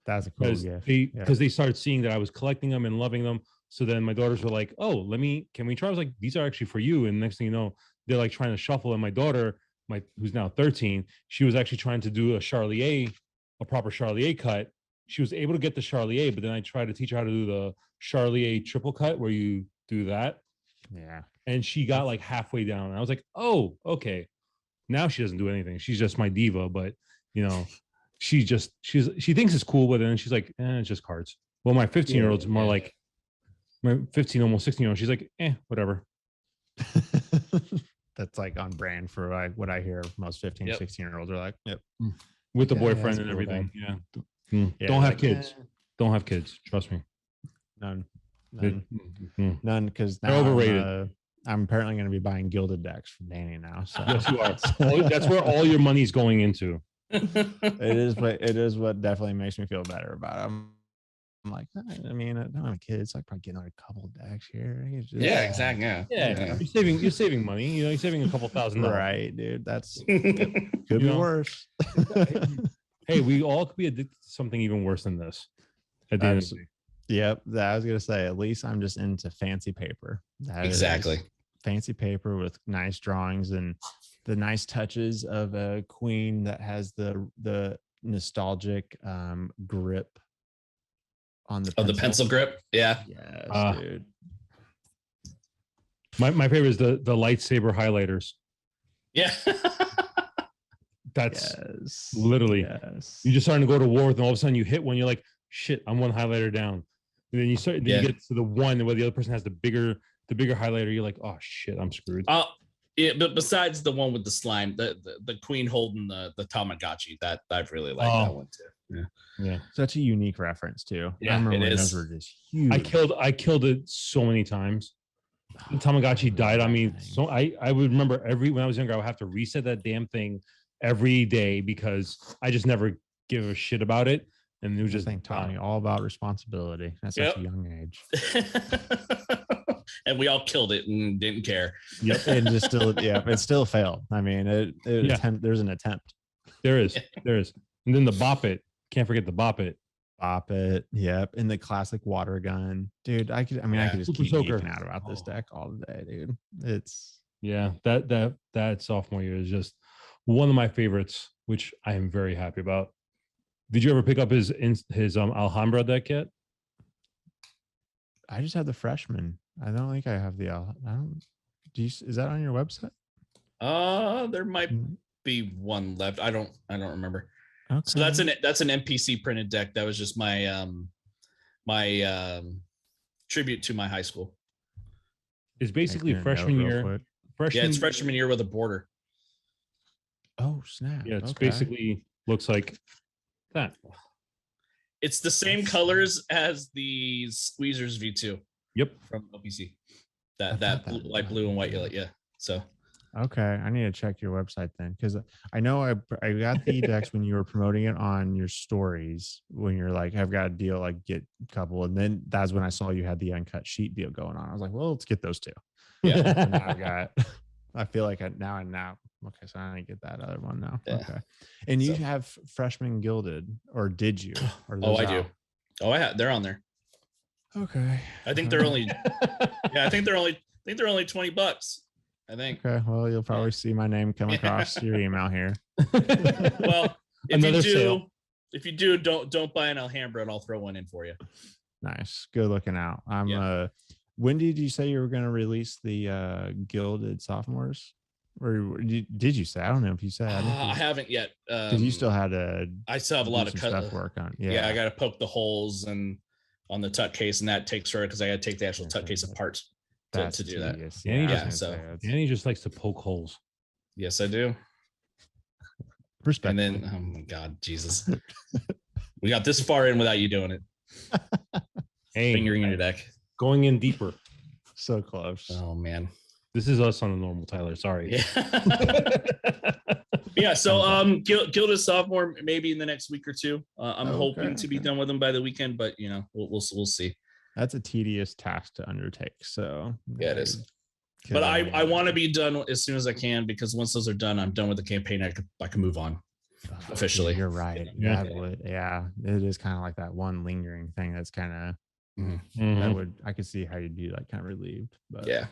That's a cool gift. Because they started seeing that I was collecting them and loving them. So then my daughters were like, "Oh, can we try?" I was like, "These are actually for you." And next thing you know, they're like trying to shuffle. And my daughter, who's now 13, she was actually trying to do a proper Charlier cut. She was able to get the Charlier, but then I tried to teach her how to do the Charlier triple cut, where you do that. Yeah. And she got like halfway down. And I was like, oh, okay. Now she doesn't do anything. She's just my diva, but she thinks it's cool, but then she's like, it's just cards. Well, my 15-year-old's more like my 15, almost 16-year-old. She's like, whatever. That's like on brand for like what I hear most 15, 16-year-olds are like, yep. With the boyfriend and everything. Yeah. Don't have kids. Don't have kids. Trust me. None, because now they're overrated. I'm apparently going to be buying gilded decks from Danny now. So. Yes, you are. That's where all your money's going into. It is what definitely makes me feel better about it. I'm like, I mean, I don't have kids. So I probably get another couple decks here. Exactly. Yeah. You're saving money. You're saving a couple $1,000. Right, dude. That's could be worse. Hey, we all could be addicted to something even worse than this. At the end of the day. Yep. I was gonna say, at least I'm just into fancy paper. Exactly. Fancy paper with nice drawings and the nice touches of a queen that has the nostalgic grip on the pencil. The pencil grip. Yeah. Yes, dude. My favorite is the lightsaber highlighters. Yeah. That's literally you're just starting to go to war with them. All of a sudden you hit one, you're like, shit, I'm one highlighter down. And then you get to the one where the other person has the bigger highlighter. You're like, oh shit, I'm screwed. But besides the one with the slime, the queen holding the Tamagotchi, that I've really liked that one too. Yeah. Such a unique reference too. Yeah, I remember it is. Those were just huge. I killed it so many times. The Tamagotchi died on me. So I would remember when I was younger, I would have to reset that damn thing every day because I just never give a shit about it. And it was just taught me all about responsibility at such a young age. And we all killed it and didn't care. Yep. And just it still failed. I mean, there's an attempt. There is. And then the Bop It. Can't forget the Bop It. Bop It. Yep. And the classic water gun. Dude, I could just keep geeking out about this deck all day, dude. It's that sophomore year is just one of my favorites, which I am very happy about. Did you ever pick up his Alhambra deck yet? I just have the freshman. I don't think I have the. Is that on your website? There might be one left. I don't remember. Okay. So that's an NPC printed deck. That was just my my tribute to my high school. It's basically freshman year. It's freshman year with a border. Oh snap! Yeah, it's basically looks like that. It's the same colors as the Squeezers V2. Yep, from OPC. That blue, light blue and white. Yeah. So. Okay, I need to check your website then, because I know I got the decks when you were promoting it on your stories. When you're like, I've got a deal, like get a couple, and then that's when I saw you had the uncut sheet deal going on. I was like, well, let's get those two. Yeah. Now I feel like now. Okay, so I get that other one now. Yeah. Okay, and you have freshman gilded, or did you? Or I do. Oh, I have. They're on there. Okay. I think they're only. I think they're only $20. I think. Okay. Well, you'll probably see my name come across your email here. Well, if you do, don't buy an Alhambra, and I'll throw one in for you. Nice. Good looking out. When did you say you were going to release the gilded sophomores? Or did you say? I don't know if you said. I haven't yet. Because you still had I still have a lot of stuff work on. Yeah, I got to poke the holes and on the tuck case, and that takes forever because I got to take the actual tuck case apart. to do that. Yeah, so Danny just likes to poke holes. Yes, I do. Respect. And then, oh my God, Jesus, we got this far in without you doing it. Hey, fingering in your deck, going in deeper. So close. Oh man, this is us on the normal, Tyler. Sorry. Yeah. Yeah. So, Gilda Sophmore maybe in the next week or two. I'm hoping to be done with them by the weekend, but you know, we'll see. That's a tedious task to undertake. So yeah, it is. But I want to be done as soon as I can, because once those are done, I'm done with the campaign. I can move on officially. You're right. Yeah, it is kind of like that one lingering thing that's kind of that I could see how you'd be like kind of relieved. But yeah.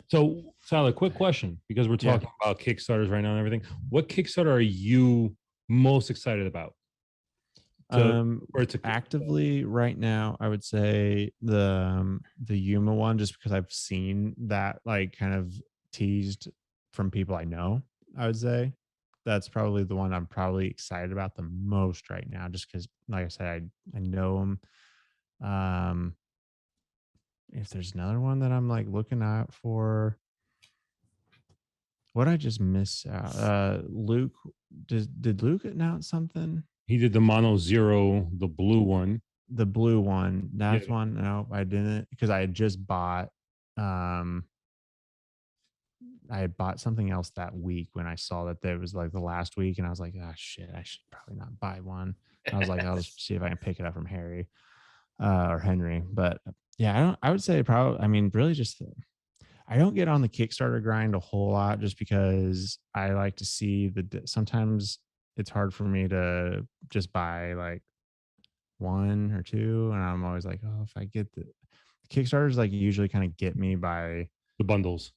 So Tyler, quick question, because we're talking about Kickstarters right now and everything. What Kickstarter are you most excited about? Actively right now, I would say the Yuma one, just because I've seen that like kind of teased from people I know. I would say that's probably the one I'm probably excited about the most right now, just because, like I said, I know them. If there's another one that I'm like looking out for, what I just miss out. Luke, did Luke announce something? He did the Mono Zero, the blue one. The blue one. That's one. No, I didn't, because I had just bought I had bought something else that week when I saw that there was like the last week, and I was like, oh shit, I should probably not buy one. I was like, I'll just see if I can pick it up from Harry or Henry. But yeah, I would say probably, I mean, really just, I don't get on the Kickstarter grind a whole lot, just because I like to see sometimes it's hard for me to just buy like one or two. And I'm always like, oh, if I get the Kickstarters, like usually kind of get me by the bundles.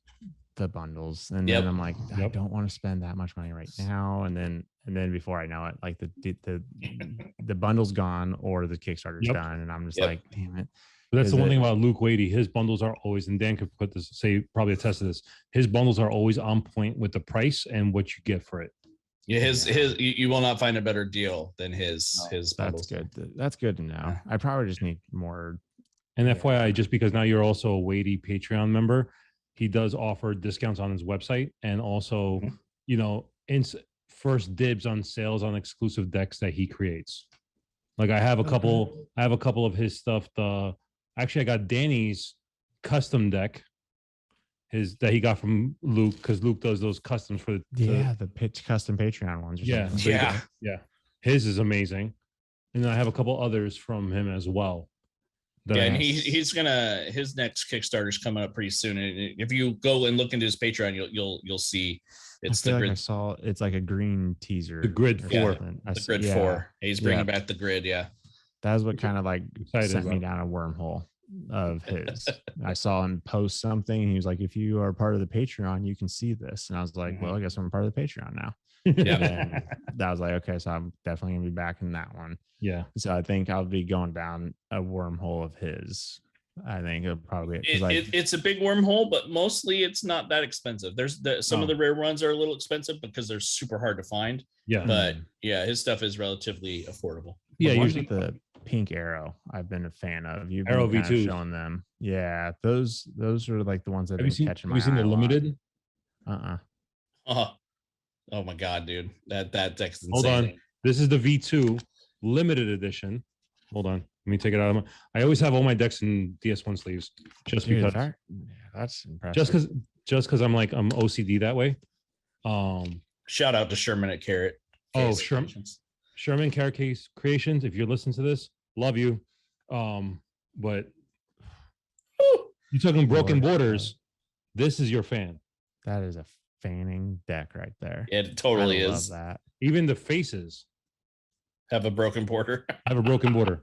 And then I'm like, I don't want to spend that much money right now. And then before I know it, like the bundle's gone or the Kickstarter's done. And I'm just like, damn it. But that's the one thing about Luke Wadey. His bundles are always, and Dan could probably attest to this. His bundles are always on point with the price and what you get for it. Yeah, you will not find a better deal than his bundles. That's good. That's good to know. I probably just need more. And FYI, just because now you're also a Wadey Patreon member, he does offer discounts on his website, and also, first dibs on sales on exclusive decks that he creates. Like I have a couple of his stuff. Actually, I got Danny's custom deck, that he got from Luke, because Luke does those customs for the pitch custom Patreon ones. Yeah. His is amazing, and then I have a couple others from him as well. And his next Kickstarter's coming up pretty soon. And if you go and look into his Patreon, you'll see it's the grid. I saw it's like a green teaser. The grid 4. The grid 4. He's bringing back the grid. Yeah. That was what kind of like sent me down a wormhole of his. I saw him post something. He was like, if you are part of the Patreon, you can see this. And I was like, well, I guess I'm part of the Patreon now. Yeah. That was like, okay, so I'm definitely gonna be back in that one. Yeah. So I think I'll be going down a wormhole of his. I think it'll probably it's a big wormhole, but mostly it's not that expensive. There's some of the rare ones are a little expensive because they're super hard to find. Yeah. But his stuff is relatively affordable. Yeah, usually the pink arrow I've been a fan of. You've been kind of showing them. Yeah, those are like the ones that have been catching my eye. Have you seen the limited? Oh my god, dude. That deck's insane. Hold on. This is the V2 limited edition. Hold on. Let me take it out of I always have all my decks in DS1 sleeves, just because. That's impressive. Just because I'm OCD that way. Shout out to Sherman at Carrot. Sherman Carrot Case Creations. If you're listening to this, love you. But you're talking Broken Borders. This is your fan. That is a fanning deck right there. It totally is. Love that. Even the faces have a broken border. Have a broken border.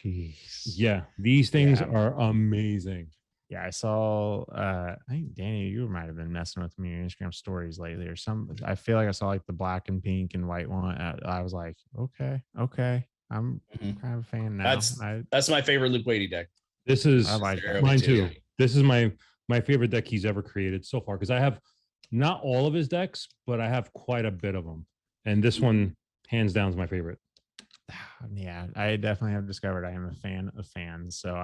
Jeez. Yeah, these things are amazing. Yeah, I saw. I think Danny, you might have been messing with me on Instagram stories lately, or some. I feel like I saw like the black and pink and white one. I was like, okay, I'm kind of a fan now. That's my favorite Luke Wadey deck. This is mine too. This is my favorite deck he's ever created so far, because I have not all of his decks, but I have quite a bit of them, and this one hands down is my favorite. Yeah, I definitely have discovered I am a fan of fans. So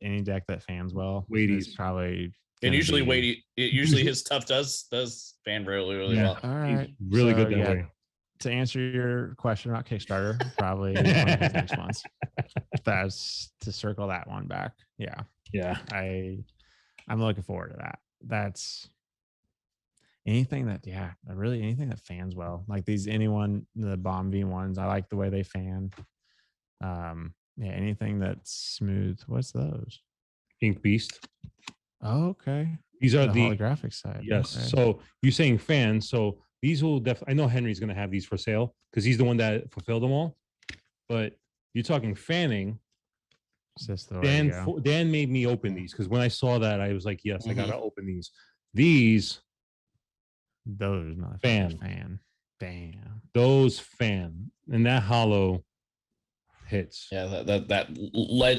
any deck that fans well is probably. And usually his stuff does fan really well. All right, really good that way. To answer your question about Kickstarter, probably one of his next ones. That's to circle that one back. Yeah. I'm looking forward to that. That's anything that anything that fans well. Like the Bomb V ones. I like the way they fan. Anything that's smooth. What's those? Ink Beast. Oh, okay. These are the holographic side. Yes. Okay. So you're saying fans. So these will definitely, I know Henry's going to have these for sale because he's the one that fulfilled them all. But you're talking fanning. Dan made me open these because when I saw that, I was like, yes, I got to open these. Those fan. Damn. Those fan. And that hollow hits. Yeah, that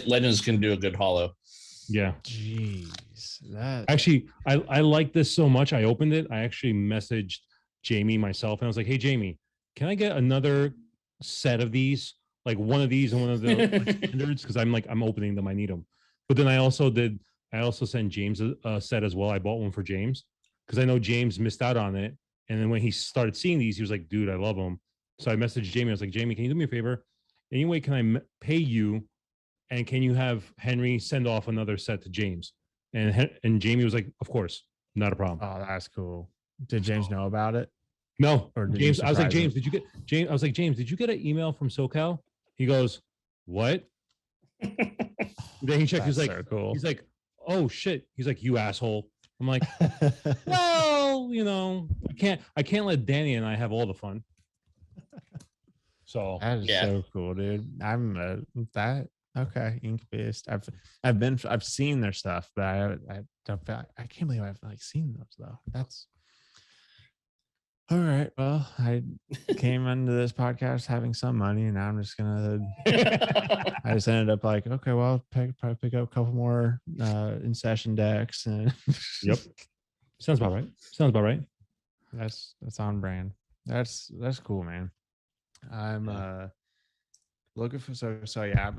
Legends can do a good hollow. Yeah. Jeez. Actually, I like this so much. I opened it. I actually messaged Jamie myself and I was like, hey Jamie, can I get another set of these? Like one of these and one of the standards? Because I'm opening them. I need them. But then I also sent James a set as well. I bought one for James because I know James missed out on it. And then when he started seeing these, he was like, dude, I love them. So I messaged Jamie. I was like, Jamie, can you do me a favor? Anyway, can I pay you? And can you have Henry send off another set to James? And Jamie was like, of course, not a problem. Oh, that's cool. Did James know about it? No. Or James, I was like, James, did you get James? I was like, James, did you get an email from SoCal? He goes, what? Then he checked. He's like, so cool. He's like, oh shit. He's like, you asshole. I'm like, well, I can't let Danny and I have all the fun. So that is so cool, dude. I'm that. Okay, Ink Beast. I've seen their stuff, but I can't believe I've seen those though. That's all right. Well, I came into this podcast having some money, and now I'm just gonna. I just ended up like, okay, well, probably pick up a couple more in session decks, and yep, sounds about right. That's on brand. That's cool, man. I'm looking for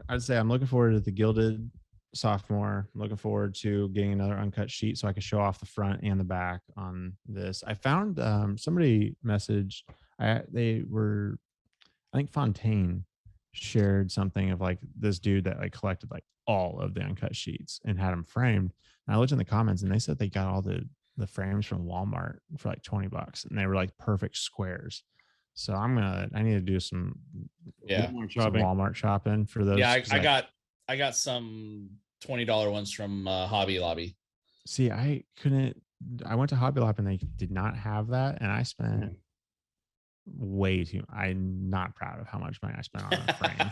I'd say I'm looking forward to the Gilded Sophmore. I'm looking forward to getting another uncut sheet so I can show off the front and the back on this. I found somebody messaged. I think Fontaine shared something of like this dude that collected all of the uncut sheets and had them framed. And I looked in the comments and they said they got all the frames from Walmart for $20 and they were perfect squares. So I need to do some Walmart shopping for those. Yeah, I got some $20 ones from Hobby Lobby. See, I went to Hobby Lobby and they did not have that, and I spent I'm not proud of how much money I spent on a frame.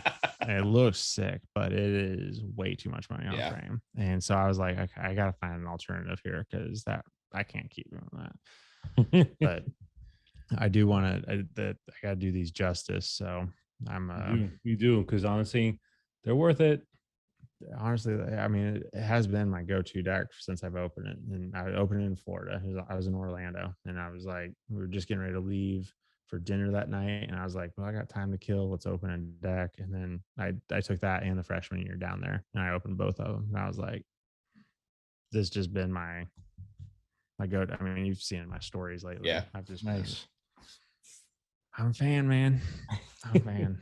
It looks sick, but it is way too much money on a frame. And so I was like, okay, I gotta find an alternative here because I can't keep doing that. But I do want to. I gotta do these justice. So I'm. You do because honestly, they're worth it. Honestly, I mean, it has been my go-to deck since I've opened it, and I opened it in Florida. I was in Orlando, and I was like, we were just getting ready to leave for dinner that night, and I was like, well, I got time to kill. Let's open a deck, and then I took that and the freshman year down there, and I opened both of them, and I was like, this just been my go-to. I mean, you've seen my stories lately. Yeah, I've just I'm a fan, man. I'm a fan.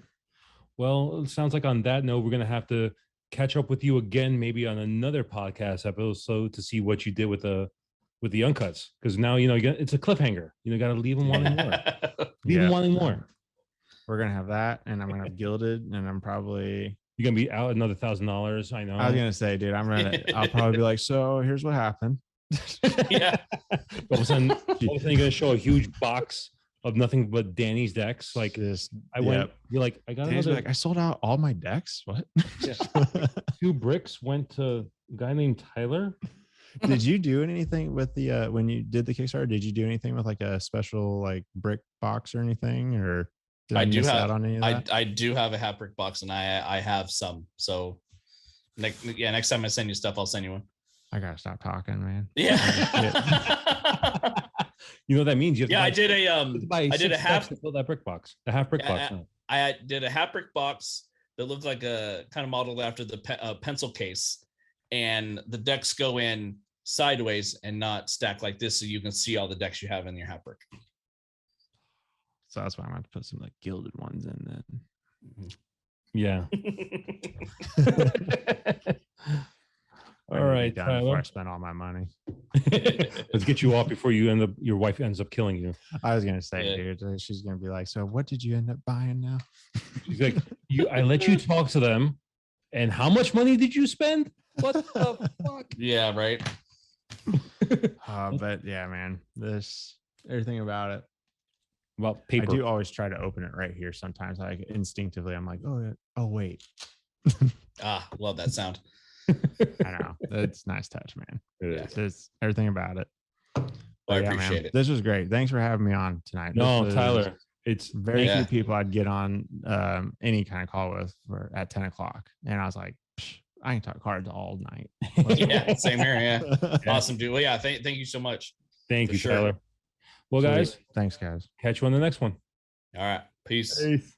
Well, it sounds like on that note, we're gonna have to catch up with you again, maybe on another podcast episode to see what you did with the uncuts. Because now it's a cliffhanger. Got to leave them wanting more. Leave them wanting more. We're gonna have that, and I'm gonna have Gilded, and I'm probably you're gonna be out another $1,000. I know. I was gonna say, dude, I'll probably be like, so here's what happened. Yeah. All of a sudden, you're gonna show a huge box of nothing but Danny's decks. Like this, you're like, I got Danny's another. I sold out all my decks. What? Yeah. 2 bricks went to a guy named Tyler. Did you do anything with the when you did the Kickstarter? Did you do anything with a special brick box or anything? Or did I miss out on any of that? I do have a half brick box, and I have some. So next time I send you stuff, I'll send you one. I gotta stop talking, man. Yeah. You know what that means? You have I did a half to fill that brick box. The half brick box. I did a Hapric box that looked like a kind of modeled after the pencil case, and the decks go in sideways and not stacked like this, so you can see all the decks you have in your Hapric. So that's why I'm going to put some like gilded ones in then. Yeah. All right, before I spend all my money. Let's get you off before your wife ends up killing you. I was gonna say, dude, she's gonna be like, so what did you end up buying now? She's like, I let you talk to them, and how much money did you spend? What the fuck? Yeah, right. But yeah, man, everything about it. Well, paper. I do always try to open it right here. Sometimes, like instinctively, I'm like, oh wait. Love that sound. I know, it's a nice touch, man. It's everything about it. Well, I appreciate it. This was great. Thanks for having me on tonight. No, Tyler, it's very few people I'd get on any kind of call with at 10 o'clock, and I was like, I can talk cards all night. Yeah, same here. Yeah, awesome, dude. Well, yeah, thank you so much. Thank you, Tyler. Well, guys, thanks, guys. Catch you on the next one. All right, peace. Peace.